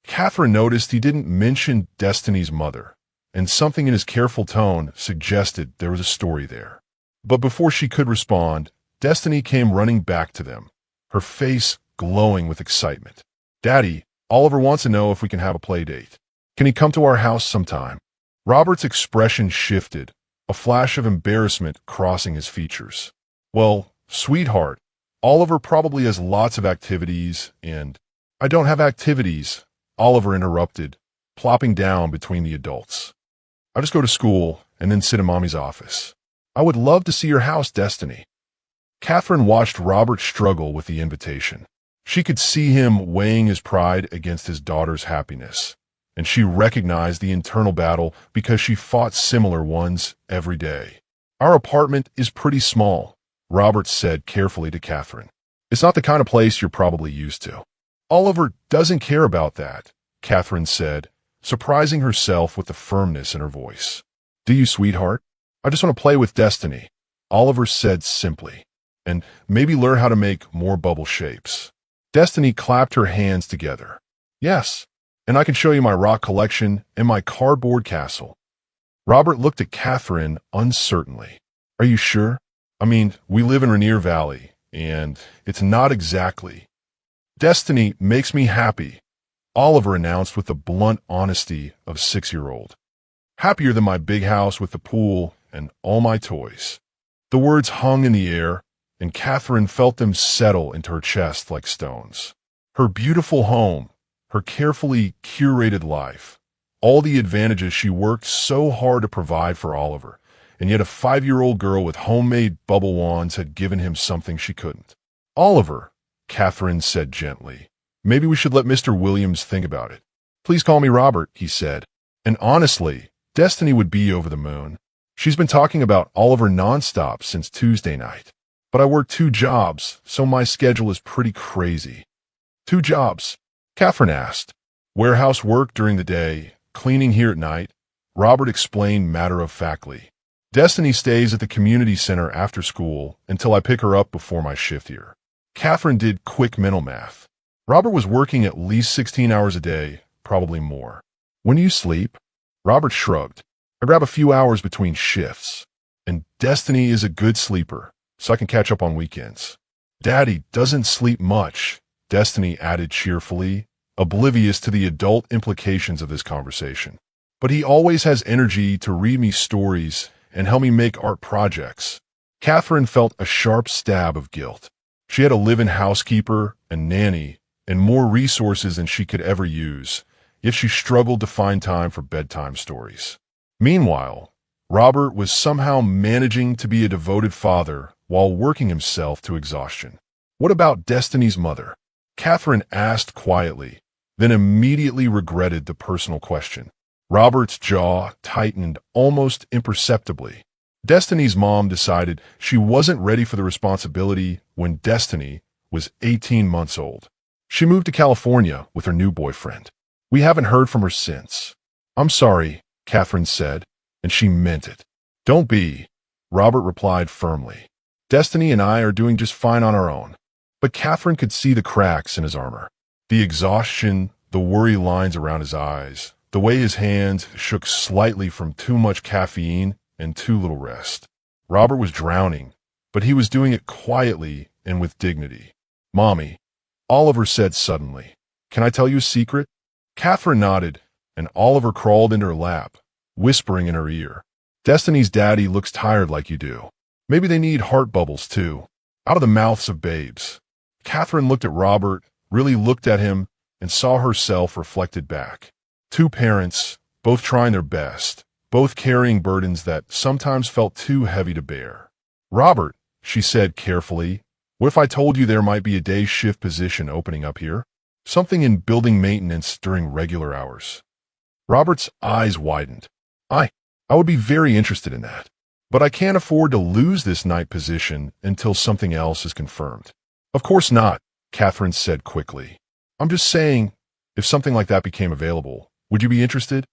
Catherine noticed he didn't mention Destiny's mother, and something in his careful tone suggested there was a story there. But before she could respond, Destiny came running back to them, her face glowing with excitement. "Daddy, Oliver wants to know if we can have a play date. Can he come to our house sometime?" Robert's expression shifted, a flash of embarrassment crossing his features. "Well, sweetheart, Oliver probably has lots of activities, and—" "I don't have activities," Oliver interrupted, plopping down between the adults. "I just go to school and then sit in Mommy's office. I would love to see your house, Destiny." Catherine watched Robert struggle with the invitation. She could see him weighing his pride against his daughter's happiness, and she recognized the internal battle because she fought similar ones every day. "Our apartment is pretty small," Robert said carefully to Catherine. "It's not the kind of place you're probably used to." "Oliver doesn't care about that," Catherine said, surprising herself with the firmness in her voice. "Do you, sweetheart?" "I just want to play with Destiny," Oliver said simply, "and maybe learn how to make more bubble shapes." Destiny clapped her hands together. "Yes, and I can show you my rock collection and my cardboard castle." Robert looked at Catherine uncertainly. "Are you sure? I mean, we live in Rainier Valley, and it's not exactly—" "Destiny makes me happy," Oliver announced with the blunt honesty of a 6-year-old. "Happier than my big house with the pool and all my toys." The words hung in the air, and Catherine felt them settle into her chest like stones. Her beautiful home, her carefully curated life, all the advantages she worked so hard to provide for Oliver, and yet a 5-year-old girl with homemade bubble wands had given him something she couldn't. "Oliver," Catherine said gently, "maybe we should let Mr. Williams think about it." "Please call me Robert," he said. And honestly, Destiny would be over the moon. She's been talking about Oliver nonstop since Tuesday night. "But I work 2 jobs, so my schedule is pretty crazy." "2 jobs?" Catherine asked. "Warehouse work during the day, cleaning here at night," Robert explained matter-of-factly. "Destiny stays at the community center after school until I pick her up before my shift here." Catherine did quick mental math. Robert was working at least 16 hours a day, probably more. "When do you sleep?" Robert shrugged. "I grab a few hours between shifts. And Destiny is a good sleeper, so I can catch up on weekends." "Daddy doesn't sleep much," Destiny added cheerfully, oblivious to the adult implications of this conversation. "But he always has energy to read me stories and help me make art projects." Catherine felt a sharp stab of guilt. She had a live-in housekeeper and nanny, and more resources than she could ever use, yet she struggled to find time for bedtime stories. Meanwhile, Robert was somehow managing to be a devoted father while working himself to exhaustion. What about Destiny's mother? Catherine asked quietly, then immediately regretted the personal question. Robert's jaw tightened almost imperceptibly. Destiny's mom decided she wasn't ready for the responsibility when Destiny was 18 months old. She moved to California with her new boyfriend. We haven't heard from her since. I'm sorry, Catherine said, and she meant it. Don't be, Robert replied firmly. Destiny and I are doing just fine on our own. But Catherine could see the cracks in his armor. The exhaustion, the worry lines around his eyes, the way his hands shook slightly from too much caffeine and too little rest. Robert was drowning, but he was doing it quietly and with dignity. Mommy, Oliver said suddenly, can I tell you a secret? Catherine nodded, and Oliver crawled into her lap, whispering in her ear. Destiny's daddy looks tired like you do. Maybe they need heart bubbles too. Out of the mouths of babes. Catherine looked at Robert, really looked at him, and saw herself reflected back. Two parents, both trying their best, both carrying burdens that sometimes felt too heavy to bear. Robert, she said carefully, what if I told you there might be a day shift position opening up here? Something in building maintenance during regular hours. Robert's eyes widened. I would be very interested in that. But I can't afford to lose this night position until something else is confirmed. Of course not, Catherine said quickly. I'm just saying, if something like that became available, would you be interested?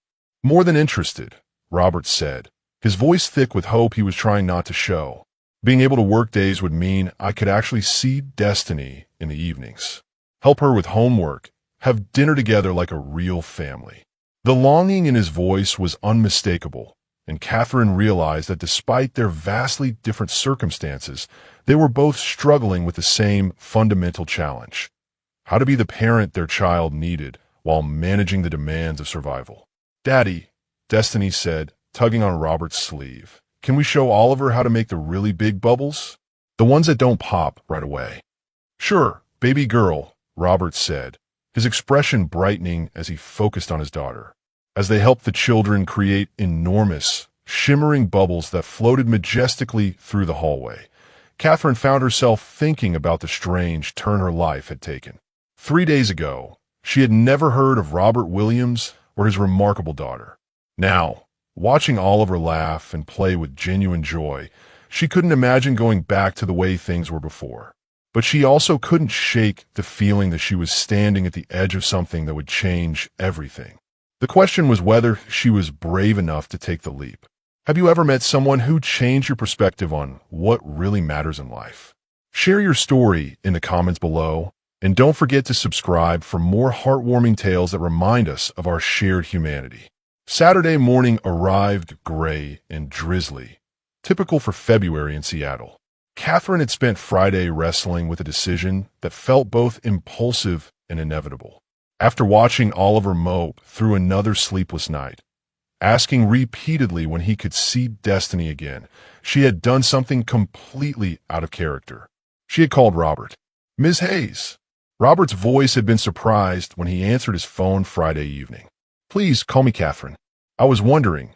More than interested, Robert said, his voice thick with hope he was trying not to show. Being able to work days would mean I could actually see Destiny in the evenings, help her with homework, have dinner together like a real family. The longing in his voice was unmistakable, and Catherine realized that despite their vastly different circumstances, they were both struggling with the same fundamental challenge: how to be the parent their child needed while managing the demands of survival. Daddy, Destiny said, tugging on Robert's sleeve, can we show Oliver how to make the really big bubbles? The ones that don't pop right away. Sure, baby girl, Robert said, his expression brightening as he focused on his daughter. As they helped the children create enormous, shimmering bubbles that floated majestically through the hallway, Catherine found herself thinking about the strange turn her life had taken. 3 days ago, she had never heard of Robert Williams or his remarkable daughter. Now, watching Oliver laugh and play with genuine joy, she couldn't imagine going back to the way things were before. But she also couldn't shake the feeling that she was standing at the edge of something that would change everything. The question was whether she was brave enough to take the leap. Have you ever met someone who changed your perspective on what really matters in life? Share your story in the comments below, and don't forget to subscribe for more heartwarming tales that remind us of our shared humanity. Saturday morning arrived gray and drizzly, typical for February in Seattle. Catherine had spent Friday wrestling with a decision that felt both impulsive and inevitable. After watching Oliver mope through another sleepless night, asking repeatedly when he could see Destiny again, she had done something completely out of character. She had called Robert. Ms. Hayes. Robert's voice had been surprised when he answered his phone Friday evening. Please call me Catherine. I was wondering,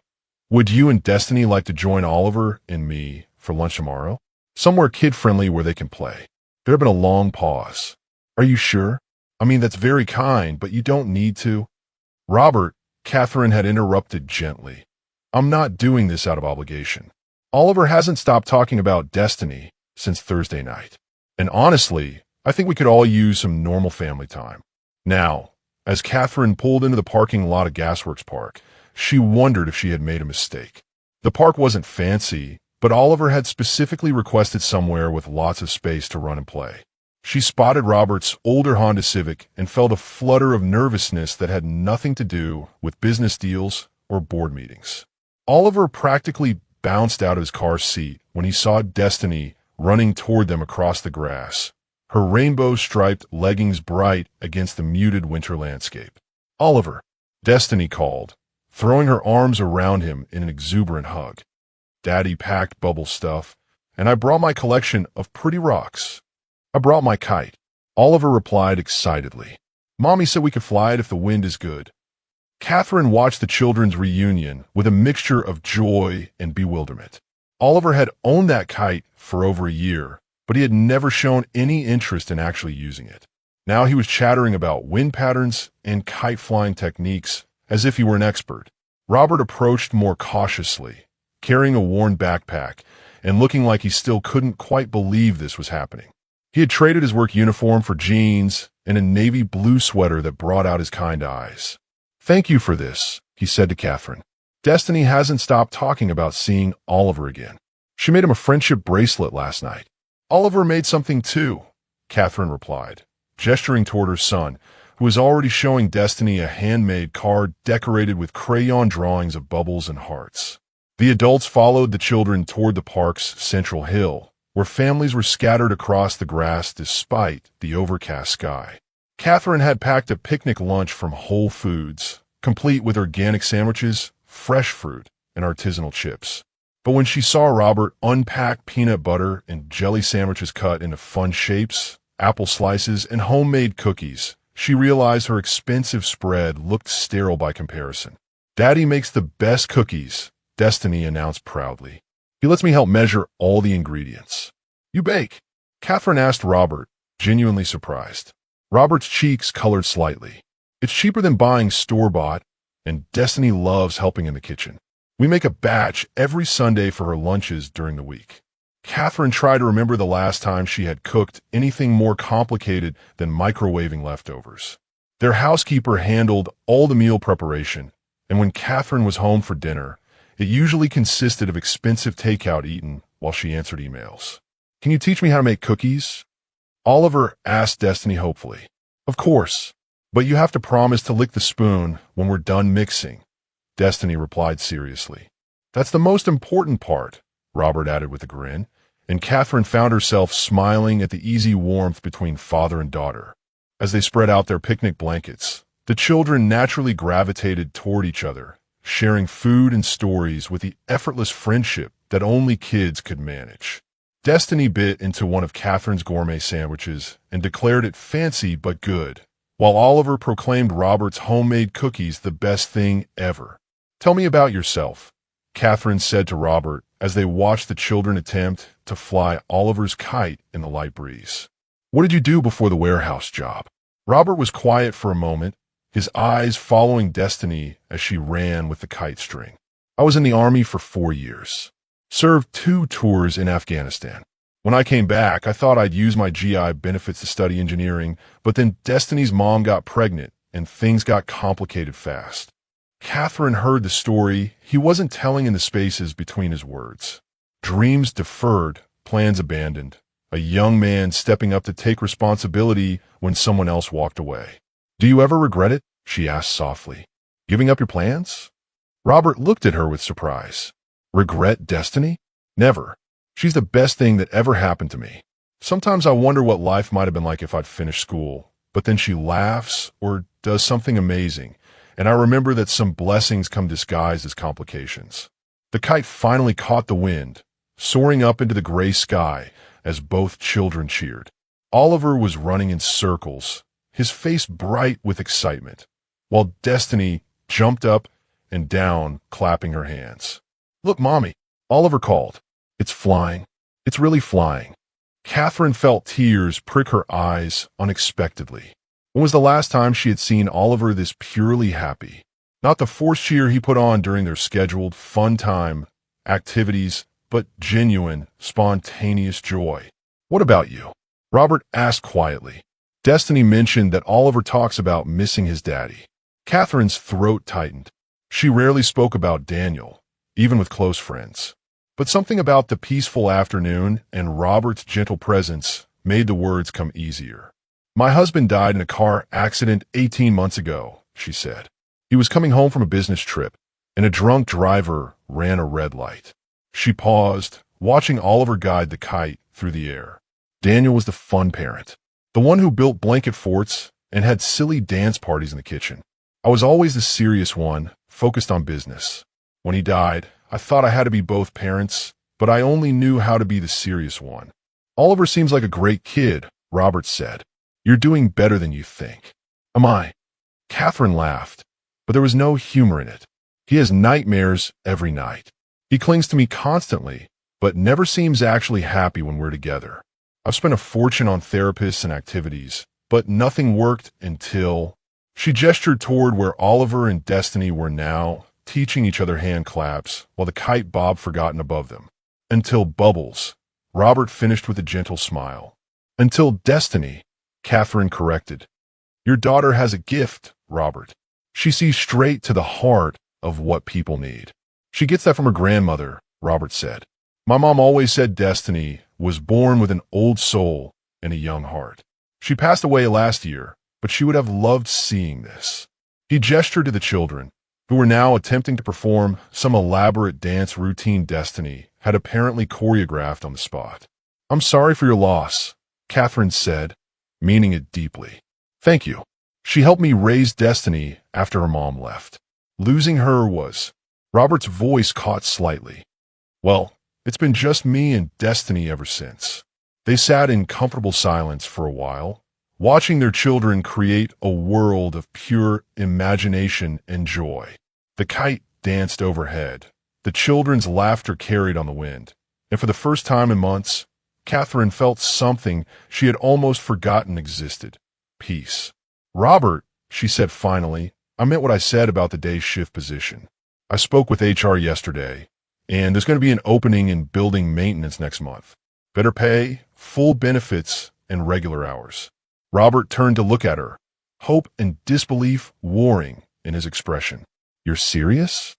would you and Destiny like to join Oliver and me for lunch tomorrow? Somewhere kid-friendly where they can play. There had been a long pause. Are you sure? I mean, that's very kind, but you don't need to. Robert, Catherine had interrupted gently. I'm not doing this out of obligation. Oliver hasn't stopped talking about Destiny since Thursday night. And honestly, I think we could all use some normal family time. Now, as Catherine pulled into the parking lot of Gasworks Park, she wondered if she had made a mistake. The park wasn't fancy, but Oliver had specifically requested somewhere with lots of space to run and play. She spotted Robert's older Honda Civic and felt a flutter of nervousness that had nothing to do with business deals or board meetings. Oliver practically bounced out of his car seat when he saw Destiny running toward them across the grass, her rainbow-striped leggings bright against the muted winter landscape. Oliver, Destiny called, throwing her arms around him in an exuberant hug. Daddy packed bubble stuff, and I brought my collection of pretty rocks. I brought my kite. Oliver replied excitedly. Mommy said we could fly it if the wind is good. Catherine watched the children's reunion with a mixture of joy and bewilderment. Oliver had owned that kite for over a year, but he had never shown any interest in actually using it. Now he was chattering about wind patterns and kite flying techniques as if he were an expert. Robert approached more cautiously, carrying a worn backpack and looking like he still couldn't quite believe this was happening. He had traded his work uniform for jeans and a navy blue sweater that brought out his kind eyes. Thank you for this, he said to Catherine. Destiny hasn't stopped talking about seeing Oliver again. She made him a friendship bracelet last night. Oliver made something too, Catherine replied, gesturing toward her son, who was already showing Destiny a handmade card decorated with crayon drawings of bubbles and hearts. The adults followed the children toward the park's central hill, where families were scattered across the grass despite the overcast sky. Catherine had packed a picnic lunch from Whole Foods, complete with organic sandwiches, fresh fruit, and artisanal chips. But when she saw Robert unpack peanut butter and jelly sandwiches cut into fun shapes, apple slices, and homemade cookies, she realized her expensive spread looked sterile by comparison. Daddy makes the best cookies, Destiny announced proudly. He lets me help measure all the ingredients. You bake? Catherine asked Robert, genuinely surprised. Robert's cheeks colored slightly. It's cheaper than buying store-bought, and Destiny loves helping in the kitchen. We make a batch every Sunday for her lunches during the week. Catherine tried to remember the last time she had cooked anything more complicated than microwaving leftovers. Their housekeeper handled all the meal preparation, and when Catherine was home for dinner, it usually consisted of expensive takeout eaten while she answered emails. Can you teach me how to make cookies? Oliver asked Destiny hopefully. Of course, but you have to promise to lick the spoon when we're done mixing, Destiny replied seriously. That's the most important part, Robert added with a grin, and Catherine found herself smiling at the easy warmth between father and daughter. As they spread out their picnic blankets, the children naturally gravitated toward each other, sharing food and stories with the effortless friendship that only kids could manage. Destiny bit into one of Catherine's gourmet sandwiches and declared it fancy but good, while Oliver proclaimed Robert's homemade cookies the best thing ever. Tell me about yourself, Catherine said to Robert as they watched the children attempt to fly Oliver's kite in the light breeze. What did you do before the warehouse job? Robert was quiet for a moment, his eyes following Destiny as she ran with the kite string. I was in the Army for 4 years. Served 2 tours in Afghanistan. When I came back, I thought I'd use my GI benefits to study engineering, but then Destiny's mom got pregnant and things got complicated fast. Catherine heard the story he wasn't telling in the spaces between his words. Dreams deferred, plans abandoned. A young man stepping up to take responsibility when someone else walked away. Do you ever regret it? She asked softly. Giving up your plans? Robert looked at her with surprise. Regret Destiny? Never. She's the best thing that ever happened to me. Sometimes I wonder what life might have been like if I'd finished school, but then she laughs or does something amazing, and I remember that some blessings come disguised as complications. The kite finally caught the wind, soaring up into the gray sky as both children cheered. Oliver was running in circles, his face bright with excitement, while Destiny jumped up and down, clapping her hands. Look, Mommy, Oliver called. It's flying. It's really flying. Catherine felt tears prick her eyes unexpectedly. When was the last time she had seen Oliver this purely happy? Not the forced cheer he put on during their scheduled fun time activities, but genuine, spontaneous joy. What about you? Robert asked quietly. Destiny mentioned that Oliver talks about missing his daddy. Catherine's throat tightened. She rarely spoke about Daniel, even with close friends. But something about the peaceful afternoon and Robert's gentle presence made the words come easier. My husband died in a car accident 18 months ago, she said. He was coming home from a business trip, and a drunk driver ran a red light. She paused, watching Oliver guide the kite through the air. Daniel was the fun parent, the one who built blanket forts and had silly dance parties in the kitchen. I was always the serious one, focused on business. When he died, I thought I had to be both parents, but I only knew how to be the serious one. Oliver seems like a great kid, Robert said. You're doing better than you think. Am I? Catherine laughed, but there was no humor in it. He has nightmares every night. He clings to me constantly, but never seems actually happy when we're together. I've spent a fortune on therapists and activities, but nothing worked until... She gestured toward where Oliver and Destiny were now, teaching each other hand claps, while the kite bobbed forgotten above them. Until Bubbles. Robert finished with a gentle smile. Until Destiny, Catherine corrected. Your daughter has a gift, Robert. She sees straight to the heart of what people need. She gets that from her grandmother, Robert said. My mom always said Destiny was born with an old soul and a young heart. She passed away last year, but she would have loved seeing this. He gestured to the children, who were now attempting to perform some elaborate dance routine Destiny had apparently choreographed on the spot. I'm sorry for your loss, Catherine said, meaning it deeply. Thank you. She helped me raise Destiny after her mom left. Losing her was... Robert's voice caught slightly. Well, it's been just me and Destiny ever since. They sat in comfortable silence for a while, watching their children create a world of pure imagination and joy. The kite danced overhead. The children's laughter carried on the wind. And for the first time in months, Catherine felt something she had almost forgotten existed. Peace. Robert, she said finally, I meant what I said about the day shift position. I spoke with HR yesterday, and there's going to be an opening in building maintenance next month. Better pay, full benefits, and regular hours. Robert turned to look at her, hope and disbelief warring in his expression. You're serious?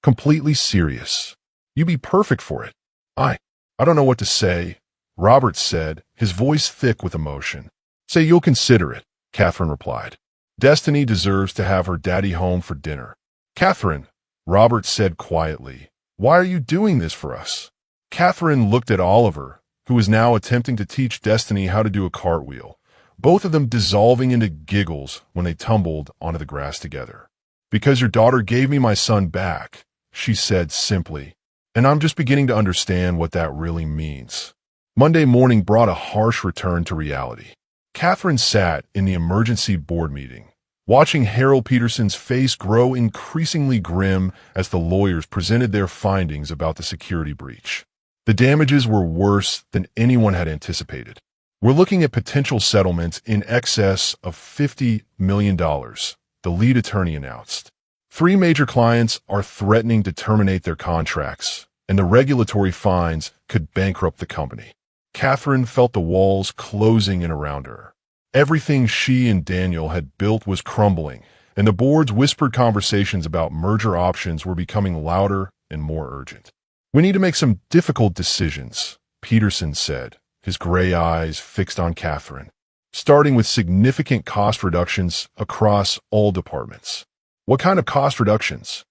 Completely serious. You'd be perfect for it. I don't know what to say, Robert said, his voice thick with emotion. Say you'll consider it, Catherine replied. Destiny deserves to have her daddy home for dinner. Catherine, Robert said quietly, why are you doing this for us? Catherine looked at Oliver, who was now attempting to teach Destiny how to do a cartwheel, both of them dissolving into giggles when they tumbled onto the grass together. Because your daughter gave me my son back, she said simply, and I'm just beginning to understand what that really means. Monday morning brought a harsh return to reality. Catherine sat in the emergency board meeting, watching Harold Peterson's face grow increasingly grim as the lawyers presented their findings about the security breach. The damages were worse than anyone had anticipated. We're looking at potential settlements in excess of $50 million, the lead attorney announced. 3 major clients are threatening to terminate their contracts, and the regulatory fines could bankrupt the company. Catherine felt the walls closing in around her. Everything she and Daniel had built was crumbling, and the board's whispered conversations about merger options were becoming louder and more urgent. We need to make some difficult decisions, Peterson said, his gray eyes fixed on Catherine, starting with significant cost reductions across all departments. What kind of cost reductions?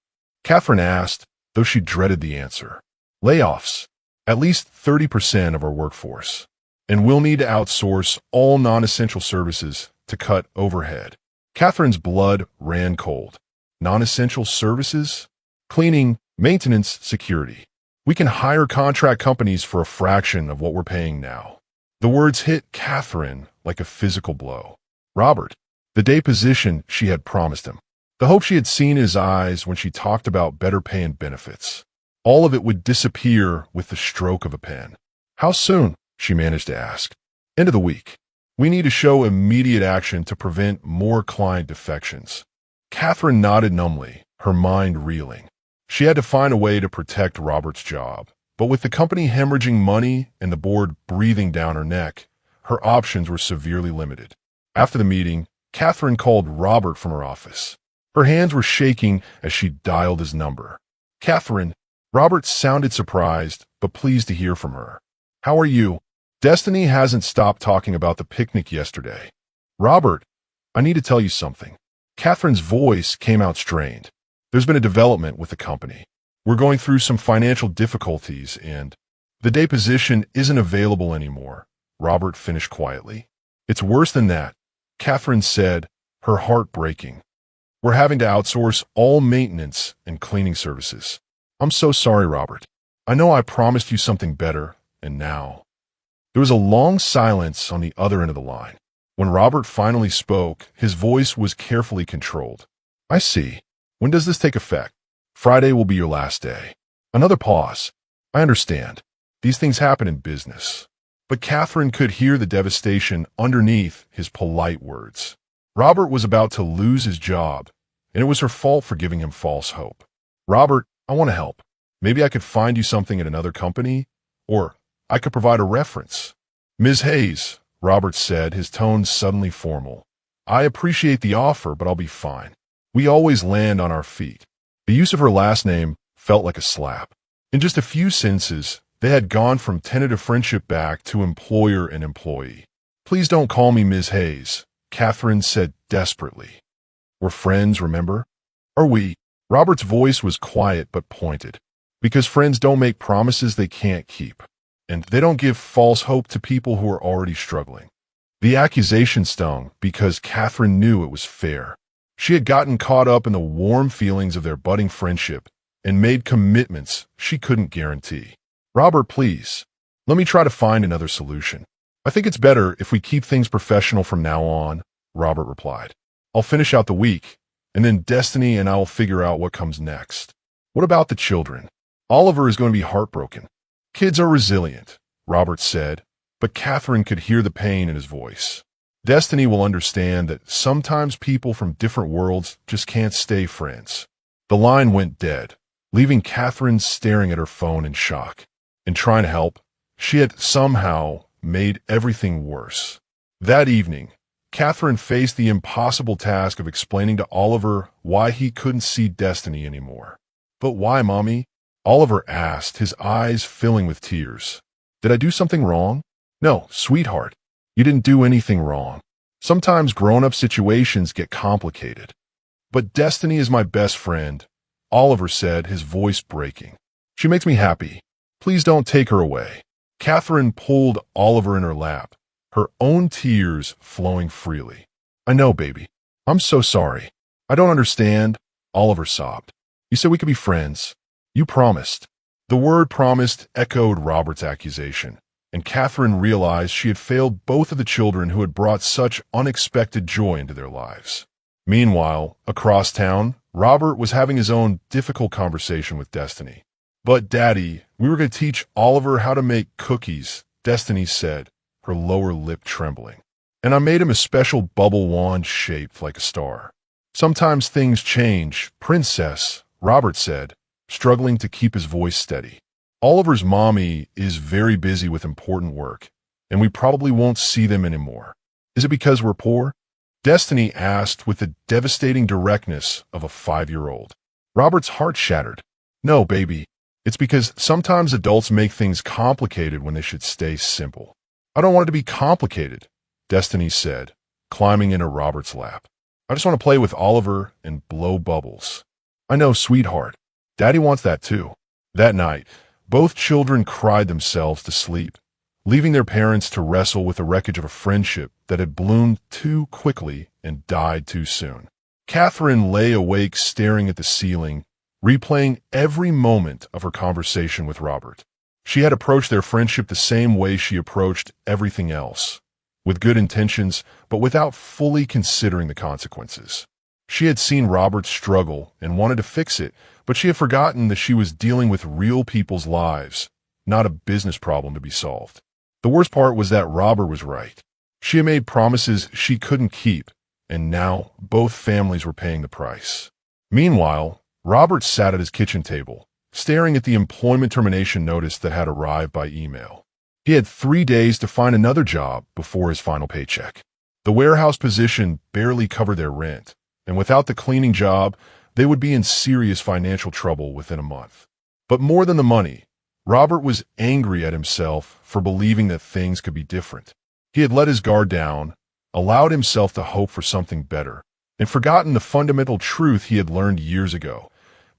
Catherine asked, though she dreaded the answer. Layoffs. At least 30% of our workforce. And we'll need to outsource all non-essential services to cut overhead. Catherine's blood ran cold. Non-essential services? Cleaning, maintenance, security. We can hire contract companies for a fraction of what we're paying now. The words hit Catherine like a physical blow. Robert, the day position she had promised him. The hope she had seen in his eyes when she talked about better pay and benefits. All of it would disappear with the stroke of a pen. How soon? She managed to ask. End of the week. We need to show immediate action to prevent more client defections. Catherine nodded numbly, her mind reeling. She had to find a way to protect Robert's job, but with the company hemorrhaging money and the board breathing down her neck, her options were severely limited. After the meeting, Catherine called Robert from her office. Her hands were shaking as she dialed his number. Catherine, Robert sounded surprised, but pleased to hear from her. How are you? Destiny hasn't stopped talking about the picnic yesterday. Robert, I need to tell you something. Catherine's voice came out strained. There's been a development with the company. We're going through some financial difficulties and the day position isn't available anymore, Robert finished quietly. It's worse than that, Catherine said, her heart breaking. We're having to outsource all maintenance and cleaning services. I'm so sorry, Robert. I know I promised you something better, and now. There was a long silence on the other end of the line. When Robert finally spoke, his voice was carefully controlled. I see. When does this take effect? Friday will be your last day. Another pause. I understand. These things happen in business. But Catherine could hear the devastation underneath his polite words. Robert was about to lose his job, and it was her fault for giving him false hope. Robert, I want to help. Maybe I could find you something at another company, or I could provide a reference. Ms. Hayes, Robert said, his tone suddenly formal. I appreciate the offer, but I'll be fine. We always land on our feet. The use of her last name felt like a slap. In just a few sentences, they had gone from tentative friendship back to employer and employee. Please don't call me Ms. Hayes, Catherine said desperately. We're friends, remember? Are we? Robert's voice was quiet but pointed. Because friends don't make promises they can't keep. And they don't give false hope to people who are already struggling. The accusation stung because Catherine knew it was fair. She had gotten caught up in the warm feelings of their budding friendship and made commitments she couldn't guarantee. Robert, please, let me try to find another solution. I think it's better if we keep things professional from now on, Robert replied. I'll finish out the week, and then Destiny and I'll figure out what comes next. What about the children? Oliver is going to be heartbroken. Kids are resilient, Robert said, but Catherine could hear the pain in his voice. Destiny will understand that sometimes people from different worlds just can't stay friends. The line went dead, leaving Catherine staring at her phone in shock. In trying to help, she had somehow made everything worse. That evening, Catherine faced the impossible task of explaining to Oliver why he couldn't see Destiny anymore. But why, Mommy? Oliver asked, his eyes filling with tears. Did I do something wrong? No, sweetheart. You didn't do anything wrong. Sometimes grown-up situations get complicated. But Destiny is my best friend, Oliver said, his voice breaking. She makes me happy. Please don't take her away. Catherine pulled Oliver in her lap, her own tears flowing freely. I know, baby. I'm so sorry. I don't understand, Oliver sobbed. You said we could be friends. You promised. The word promised echoed Robert's accusation, and Catherine realized she had failed both of the children who had brought such unexpected joy into their lives. Meanwhile, across town, Robert was having his own difficult conversation with Destiny. But, Daddy, we were going to teach Oliver how to make cookies, Destiny said, her lower lip trembling. And I made him a special bubble wand shaped like a star. Sometimes things change, Princess, Robert said, struggling to keep his voice steady. Oliver's mommy is very busy with important work, and we probably won't see them anymore. Is it because we're poor? Destiny asked with the devastating directness of a 5-year-old. Robert's heart shattered. No, baby. It's because sometimes adults make things complicated when they should stay simple. I don't want it to be complicated, Destiny said, climbing into Robert's lap. I just want to play with Oliver and blow bubbles. I know, sweetheart. Daddy wants that too. That night, both children cried themselves to sleep, leaving their parents to wrestle with the wreckage of a friendship that had bloomed too quickly and died too soon. Catherine lay awake staring at the ceiling, replaying every moment of her conversation with Robert. She had approached their friendship the same way she approached everything else, with good intentions, but without fully considering the consequences. She had seen Robert struggle and wanted to fix it, but she had forgotten that she was dealing with real people's lives, not a business problem to be solved. The worst part was that Robert was right. She had made promises she couldn't keep, and now both families were paying the price. Meanwhile, Robert sat at his kitchen table, staring at the employment termination notice that had arrived by email. He had 3 days to find another job before his final paycheck. The warehouse position barely covered their rent, and without the cleaning job, they would be in serious financial trouble within a month. But more than the money, Robert was angry at himself for believing that things could be different. He had let his guard down, allowed himself to hope for something better, and forgotten the fundamental truth he had learned years ago.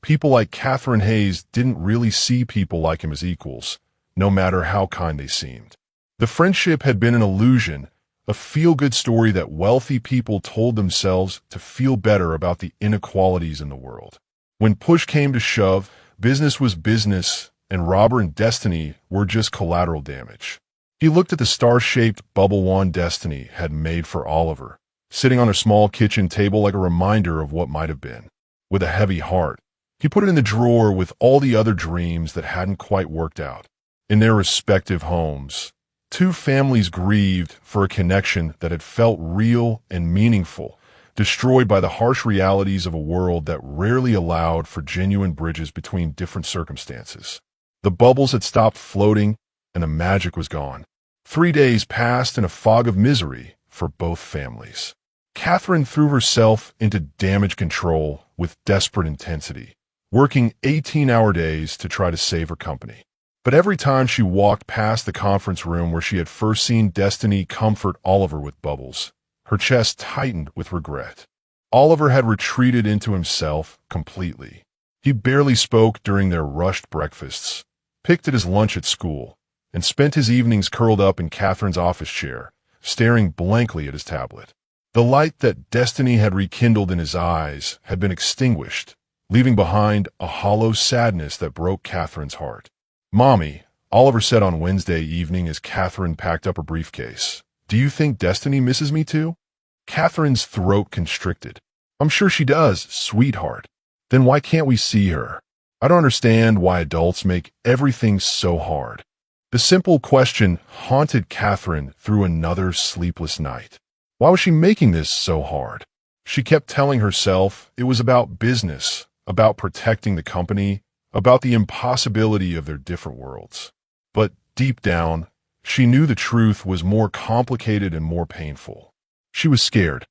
People like Catherine Hayes didn't really see people like him as equals, no matter how kind they seemed. The friendship had been an illusion, a feel-good story that wealthy people told themselves to feel better about the inequalities in the world. When push came to shove, business was business, and Robert and Destiny were just collateral damage. He looked at the star-shaped bubble wand Destiny had made for Oliver, sitting on a small kitchen table like a reminder of what might have been. With a heavy heart, he put it in the drawer with all the other dreams that hadn't quite worked out. In their respective homes, two families grieved for a connection that had felt real and meaningful, destroyed by the harsh realities of a world that rarely allowed for genuine bridges between different circumstances. The bubbles had stopped floating, and the magic was gone. 3 days passed in a fog of misery for both families. Catherine threw herself into damage control with desperate intensity, working 18-hour days to try to save her company. But every time she walked past the conference room where she had first seen Destiny comfort Oliver with bubbles, her chest tightened with regret. Oliver had retreated into himself completely. He barely spoke during their rushed breakfasts, picked at his lunch at school, and spent his evenings curled up in Catherine's office chair, staring blankly at his tablet. The light that Destiny had rekindled in his eyes had been extinguished, leaving behind a hollow sadness that broke Catherine's heart. "Mommy," Oliver said on Wednesday evening as Catherine packed up her briefcase, "do you think Destiny misses me too?" Catherine's throat constricted. "I'm sure she does, sweetheart. Then why can't we see her? I don't understand why adults make everything so hard." The simple question haunted Catherine through another sleepless night. Why was she making this so hard? She kept telling herself it was about business, about protecting the company, about the impossibility of their different worlds. But deep down, she knew the truth was more complicated and more painful. She was scared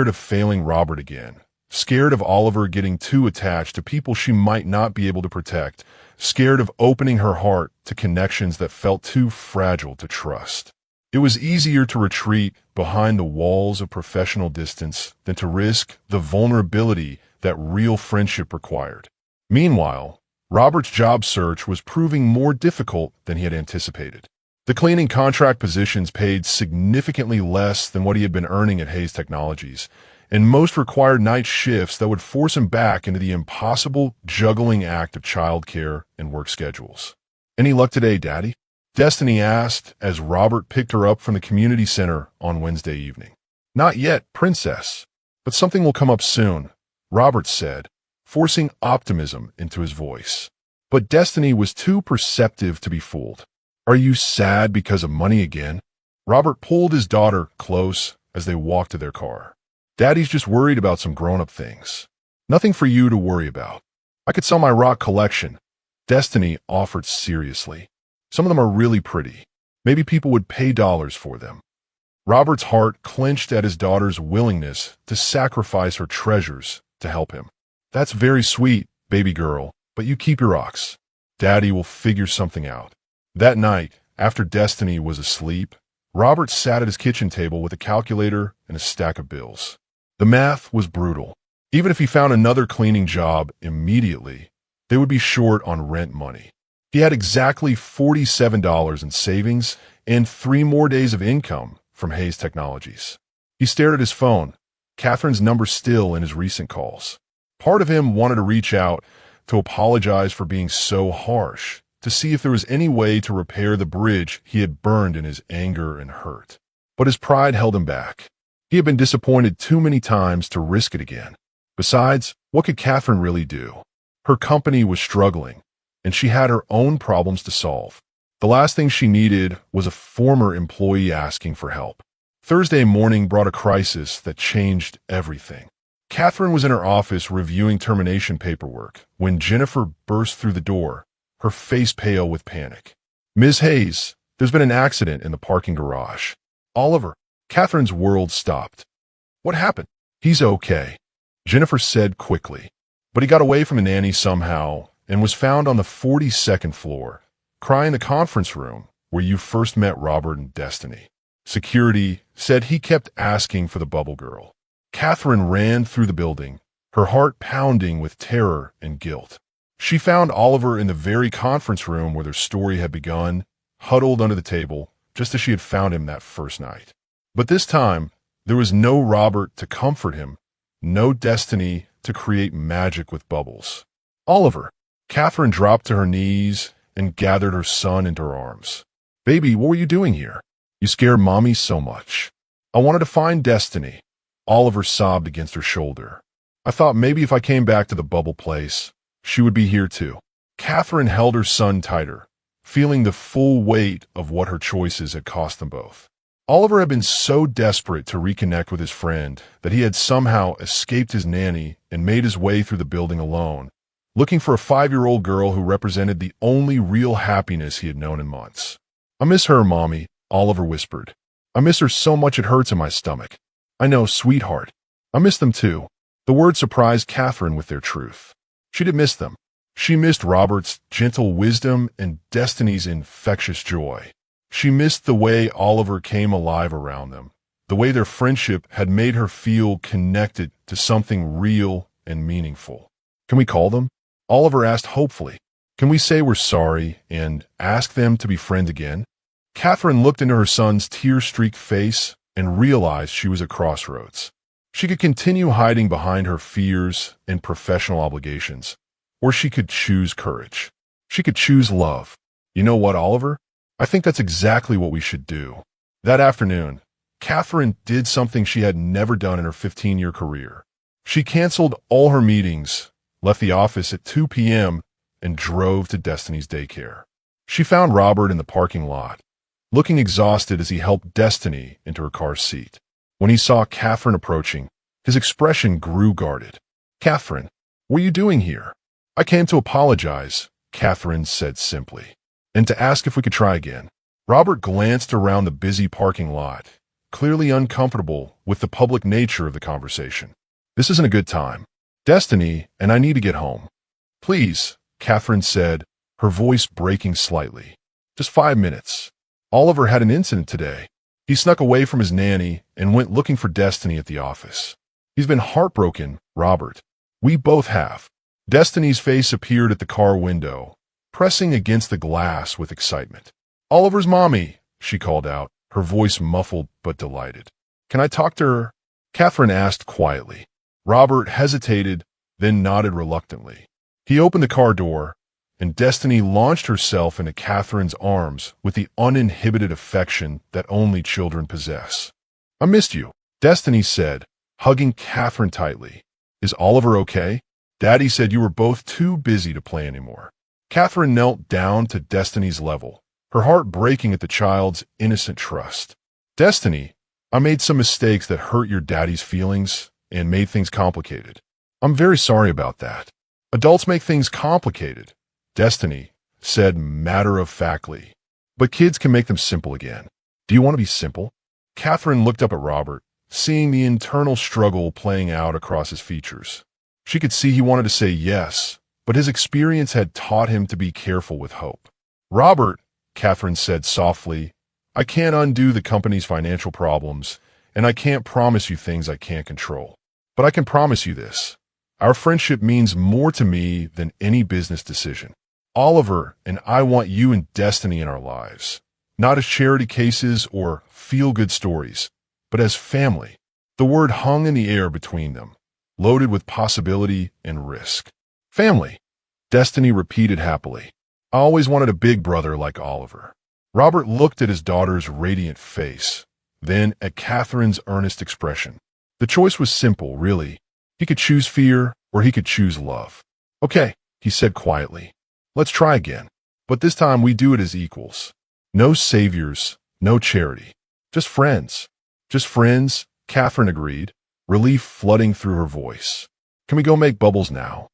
of failing Robert again, scared of Oliver getting too attached to people she might not be able to protect, scared of opening her heart to connections that felt too fragile to trust. It was easier to retreat behind the walls of professional distance than to risk the vulnerability that real friendship required. Meanwhile, Robert's job search was proving more difficult than he had anticipated. The cleaning contract positions paid significantly less than what he had been earning at Hayes Technologies, and most required night shifts that would force him back into the impossible juggling act of childcare and work schedules. "Any luck today, Daddy?" Destiny asked as Robert picked her up from the community center on Wednesday evening. "Not yet, Princess, but something will come up soon," Robert said, forcing optimism into his voice. But Destiny was too perceptive to be fooled. "Are you sad because of money again?" Robert pulled his daughter close as they walked to their car. "Daddy's just worried about some grown-up things. Nothing for you to worry about. I could sell my rock collection," Destiny offered seriously. "Some of them are really pretty. Maybe people would pay dollars for them." Robert's heart clenched at his daughter's willingness to sacrifice her treasures to help him. "That's very sweet, baby girl, but you keep your rocks. Daddy will figure something out." That night, after Destiny was asleep, Robert sat at his kitchen table with a calculator and a stack of bills. The math was brutal. Even if he found another cleaning job immediately, they would be short on rent money. He had exactly $47 in savings and 3 more days of income from Hayes Technologies. He stared at his phone, Catherine's number still in his recent calls. Part of him wanted to reach out to apologize for being so harsh, to see if there was any way to repair the bridge he had burned in his anger and hurt. But his pride held him back. He had been disappointed too many times to risk it again. Besides, what could Catherine really do? Her company was struggling, and she had her own problems to solve. The last thing she needed was a former employee asking for help. Thursday morning brought a crisis that changed everything. Catherine was in her office reviewing termination paperwork when Jennifer burst through the door, her face pale with panic. "Ms. Hayes, there's been an accident in the parking garage." "Oliver." Catherine's world stopped. "What happened?" "He's okay," Jennifer said quickly. "But he got away from a nanny somehow and was found on the 42nd floor, crying in the conference room where you first met Robert and Destiny. Security said he kept asking for the bubble girl." Catherine ran through the building, her heart pounding with terror and guilt. She found Oliver in the very conference room where their story had begun, huddled under the table, just as she had found him that first night. But this time, there was no Robert to comfort him, no Destiny to create magic with bubbles. "Oliver." Catherine dropped to her knees and gathered her son into her arms. Baby, what were you doing here? You scare Mommy so much. I wanted to find Destiny. Oliver sobbed against her shoulder. I thought maybe if I came back to the bubble place, she would be here too. Catherine held her son tighter, feeling the full weight of what her choices had cost them both. Oliver had been so desperate to reconnect with his friend that he had somehow escaped his nanny and made his way through the building alone, looking for a 5-year-old girl who represented the only real happiness he had known in months. I miss her, Mommy, Oliver whispered. I miss her so much it hurts in my stomach. I know, sweetheart. I miss them too. The words surprised Catherine with their truth. She did miss them. She missed Robert's gentle wisdom and Destiny's infectious joy. She missed the way Oliver came alive around them, the way their friendship had made her feel connected to something real and meaningful. Can we call them? Oliver asked hopefully. Can we say we're sorry and ask them to be friends again? Catherine looked into her son's tear-streaked face and realized she was at crossroads. She could continue hiding behind her fears and professional obligations, or she could choose courage. She could choose love. You know what, Oliver? I think that's exactly what we should do. That afternoon, Catherine did something she had never done in her 15-year career. She canceled all her meetings, left the office at 2 p.m., and drove to Destiny's daycare. She found Robert in the parking lot, looking exhausted as he helped Destiny into her car seat. When he saw Catherine approaching, his expression grew guarded. Catherine, what are you doing here? I came to apologize, Catherine said simply, and to ask if we could try again. Robert glanced around the busy parking lot, clearly uncomfortable with the public nature of the conversation. This isn't a good time. Destiny and I need to get home. Please, Catherine said, her voice breaking slightly. Just 5 minutes. Oliver had an incident today. He snuck away from his nanny and went looking for Destiny at the office. He's been heartbroken, Robert. We both have. Destiny's face appeared at the car window, pressing against the glass with excitement. Oliver's mommy, she called out, her voice muffled but delighted. Can I talk to her? Catherine asked quietly. Robert hesitated, then nodded reluctantly. He opened the car door, and Destiny launched herself into Catherine's arms with the uninhibited affection that only children possess. I missed you, Destiny said, hugging Catherine tightly. Is Oliver okay? Daddy said you were both too busy to play anymore. Catherine knelt down to Destiny's level, her heart breaking at the child's innocent trust. Destiny, I made some mistakes that hurt your daddy's feelings and made things complicated. I'm very sorry about that. Adults make things complicated, Destiny said matter-of-factly. But kids can make them simple again. Do you want to be simple? Catherine looked up at Robert, seeing the internal struggle playing out across his features. She could see he wanted to say yes, but his experience had taught him to be careful with hope. Robert, Catherine said softly, I can't undo the company's financial problems, and I can't promise you things I can't control. But I can promise you this. Our friendship means more to me than any business decision. Oliver and I want you and Destiny in our lives, not as charity cases or feel-good stories, but as family. The word hung in the air between them, loaded with possibility and risk. Family, Destiny repeated happily. I always wanted a big brother like Oliver. Robert looked at his daughter's radiant face, then at Catherine's earnest expression. The choice was simple, really. He could choose fear, or he could choose love. Okay, he said quietly. Let's try again. But this time we do it as equals. No saviors, no charity. Just friends. Just friends, Catherine agreed, relief flooding through her voice. Can we go make bubbles now?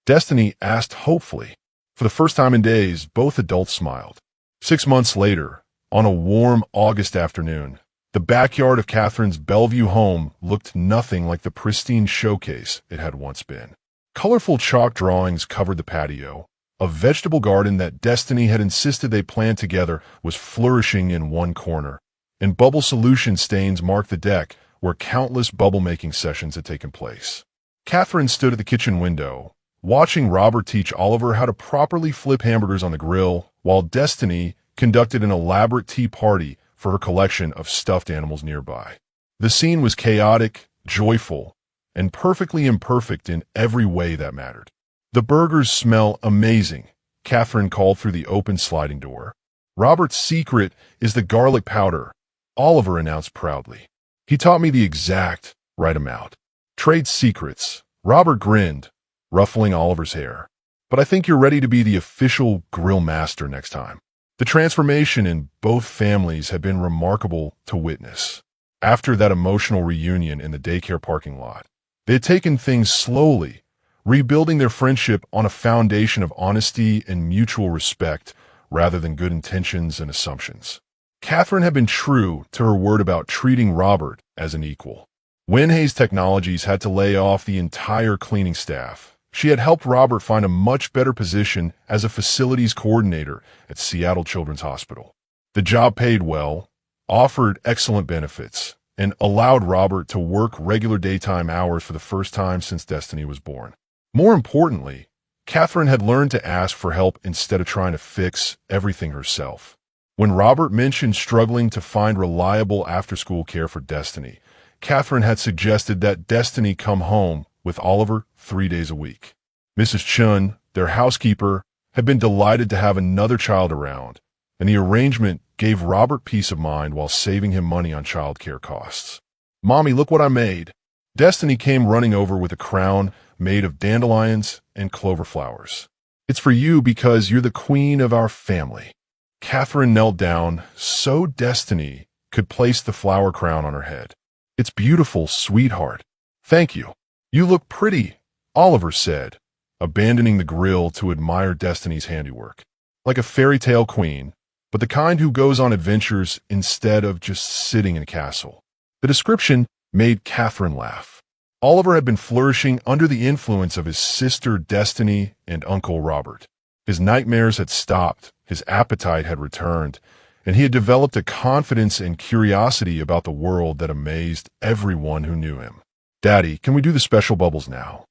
Destiny asked hopefully. For the first time in days, both adults smiled. 6 months later, on a warm August afternoon, the backyard of Catherine's Bellevue home looked nothing like the pristine showcase it had once been. Colorful chalk drawings covered the patio. A vegetable garden that Destiny had insisted they plant together was flourishing in one corner, and bubble solution stains marked the deck where countless bubble-making sessions had taken place. Catherine stood at the kitchen window, watching Robert teach Oliver how to properly flip hamburgers on the grill, while Destiny conducted an elaborate tea party for her collection of stuffed animals nearby. The scene was chaotic, joyful, and perfectly imperfect in every way that mattered. The burgers smell amazing, Catherine called through the open sliding door. Robert's secret is the garlic powder, Oliver announced proudly. He taught me the exact right amount. Trade secrets. Robert grinned, ruffling Oliver's hair. But I think you're ready to be the official grill master next time. The transformation in both families had been remarkable to witness. After that emotional reunion in the daycare parking lot, they had taken things slowly, rebuilding their friendship on a foundation of honesty and mutual respect rather than good intentions and assumptions. Catherine had been true to her word about treating Robert as an equal. When Hayes Technologies had to lay off the entire cleaning staff, she had helped Robert find a much better position as a facilities coordinator at Seattle Children's Hospital. The job paid well, offered excellent benefits, and allowed Robert to work regular daytime hours for the first time since Destiny was born. More importantly, Catherine had learned to ask for help instead of trying to fix everything herself. When Robert mentioned struggling to find reliable after-school care for Destiny, Catherine had suggested that Destiny come home with Oliver 3 days a week. Mrs. Chun, their housekeeper, had been delighted to have another child around, and the arrangement gave Robert peace of mind while saving him money on childcare costs. "Mommy, look what I made." Destiny came running over with a crown made of dandelions and clover flowers. "It's for you because you're the queen of our family." Catherine knelt down so Destiny could place the flower crown on her head. "It's beautiful, sweetheart." "Thank you. You look pretty," Oliver said, abandoning the grill to admire Destiny's handiwork. "Like a fairy tale queen, but the kind who goes on adventures instead of just sitting in a castle." The description made Catherine laugh. Oliver had been flourishing under the influence of his sister Destiny and Uncle Robert. His nightmares had stopped, his appetite had returned, and he had developed a confidence and curiosity about the world that amazed everyone who knew him. "Daddy, can we do the special bubbles now?"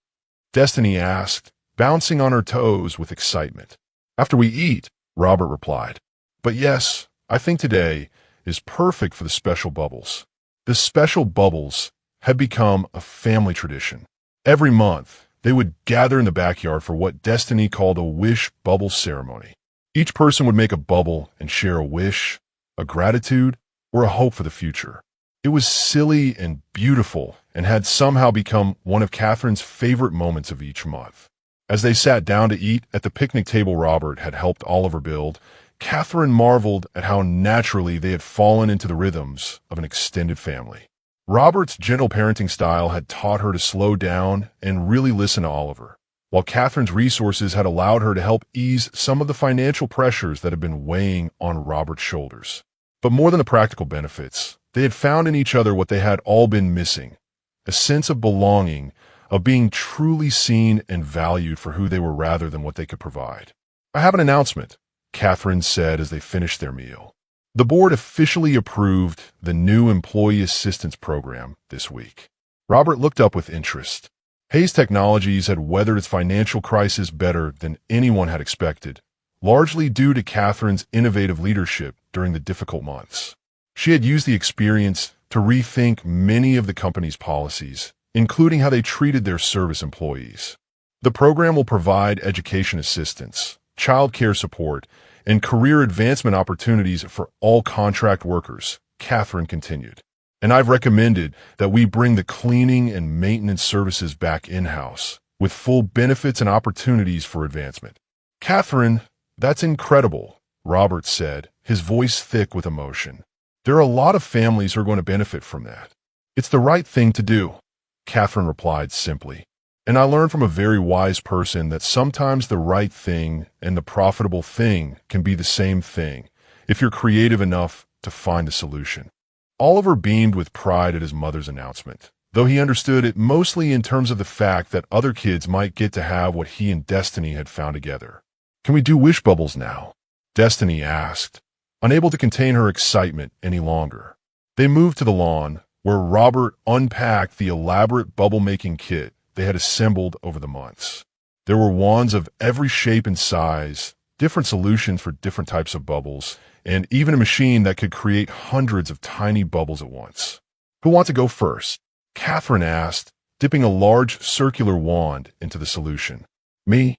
Destiny asked, bouncing on her toes with excitement. "After we eat," Robert replied. "But yes, I think today is perfect for the special bubbles." The special bubbles had become a family tradition. Every month, they would gather in the backyard for what Destiny called a wish bubble ceremony. Each person would make a bubble and share a wish, a gratitude, or a hope for the future. It was silly and beautiful and had somehow become one of Catherine's favorite moments of each month. As they sat down to eat at the picnic table Robert had helped Oliver build, Catherine marveled at how naturally they had fallen into the rhythms of an extended family. Robert's gentle parenting style had taught her to slow down and really listen to Oliver, while Catherine's resources had allowed her to help ease some of the financial pressures that had been weighing on Robert's shoulders. But more than the practical benefits, they had found in each other what they had all been missing, a sense of belonging, of being truly seen and valued for who they were rather than what they could provide. "I have an announcement," Catherine said as they finished their meal. "The board officially approved the new Employee Assistance Program this week." Robert looked up with interest. Hayes Technologies had weathered its financial crisis better than anyone had expected, largely due to Catherine's innovative leadership during the difficult months. She had used the experience to rethink many of the company's policies, including how they treated their service employees. The program will provide education assistance, child care support, and career advancement opportunities for all contract workers, Catherine continued. "And I've recommended that we bring the cleaning and maintenance services back in-house, with full benefits and opportunities for advancement." "Catherine, that's incredible," Robert said, his voice thick with emotion. "There are a lot of families who are going to benefit from that." "It's the right thing to do," Catherine replied simply. "And I learned from a very wise person that sometimes the right thing and the profitable thing can be the same thing if you're creative enough to find a solution." Oliver beamed with pride at his mother's announcement, though he understood it mostly in terms of the fact that other kids might get to have what he and Destiny had found together. "Can we do wish bubbles now?" Destiny asked, unable to contain her excitement any longer. They moved to the lawn, where Robert unpacked the elaborate bubble-making kit they had assembled over the months. There were wands of every shape and size, different solutions for different types of bubbles, and even a machine that could create hundreds of tiny bubbles at once. "Who wants to go first?" Catherine asked, dipping a large circular wand into the solution. Me.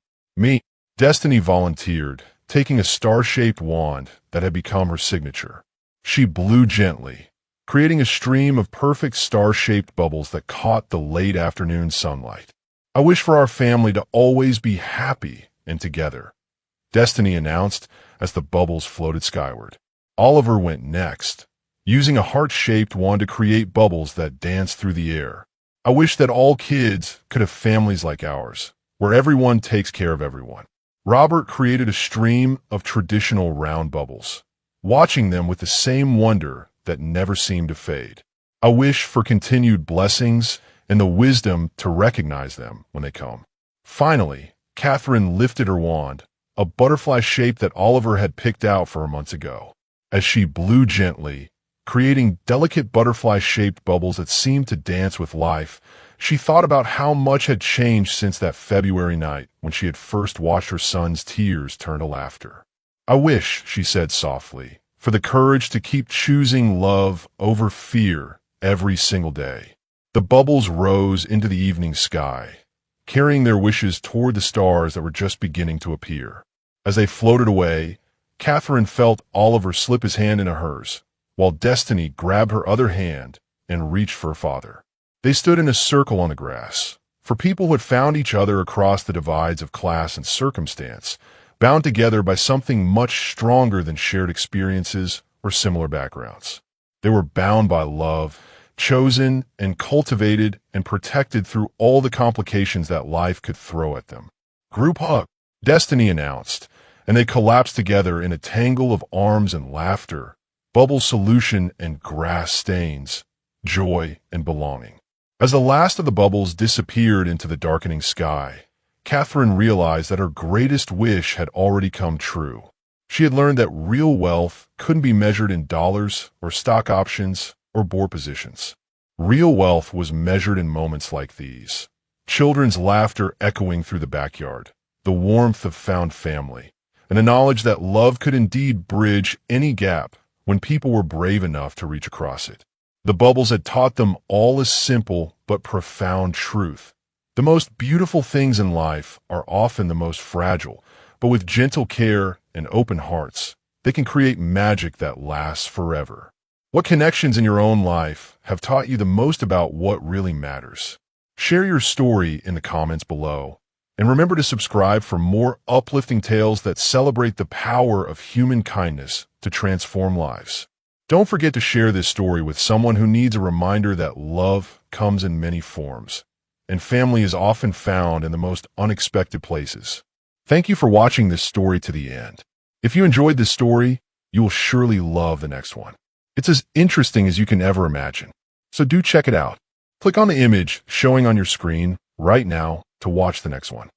Destiny volunteered, taking a star-shaped wand that had become her signature. She blew gently, creating a stream of perfect star-shaped bubbles that caught the late afternoon sunlight. "I wish for our family to always be happy and together," Destiny announced as the bubbles floated skyward. Oliver went next, using a heart-shaped wand to create bubbles that danced through the air. "I wish that all kids could have families like ours, where everyone takes care of everyone." Robert created a stream of traditional round bubbles, watching them with the same wonder that never seemed to fade. "I wish for continued blessings and the wisdom to recognize them when they come." Finally, Catherine lifted her wand, a butterfly shape that Oliver had picked out for her months ago. As she blew gently, creating delicate butterfly-shaped bubbles that seemed to dance with life, she thought about how much had changed since that February night when she had first watched her son's tears turn to laughter. "I wish," she said softly, "for the courage to keep choosing love over fear every single day." The bubbles rose into the evening sky, carrying their wishes toward the stars that were just beginning to appear. As they floated away, Catherine felt Oliver slip his hand into hers, while Destiny grabbed her other hand and reached for her father. They stood in a circle on the grass, for people who had found each other across the divides of class and circumstance, bound together by something much stronger than shared experiences or similar backgrounds. They were bound by love, chosen and cultivated and protected through all the complications that life could throw at them. "Group hug," Destiny announced, and they collapsed together in a tangle of arms and laughter, bubble solution and grass stains, joy and belonging. As the last of the bubbles disappeared into the darkening sky, Catherine realized that her greatest wish had already come true. She had learned that real wealth couldn't be measured in dollars or stock options or board positions. Real wealth was measured in moments like these. Children's laughter echoing through the backyard, the warmth of found family, and the knowledge that love could indeed bridge any gap when people were brave enough to reach across it. The bubbles had taught them all a simple but profound truth. The most beautiful things in life are often the most fragile, but with gentle care and open hearts, they can create magic that lasts forever. What connections in your own life have taught you the most about what really matters? Share your story in the comments below. And remember to subscribe for more uplifting tales that celebrate the power of human kindness to transform lives. Don't forget to share this story with someone who needs a reminder that love comes in many forms, and family is often found in the most unexpected places. Thank you for watching this story to the end. If you enjoyed this story, you will surely love the next one. It's as interesting as you can ever imagine. So do check it out. Click on the image showing on your screen right now to watch the next one.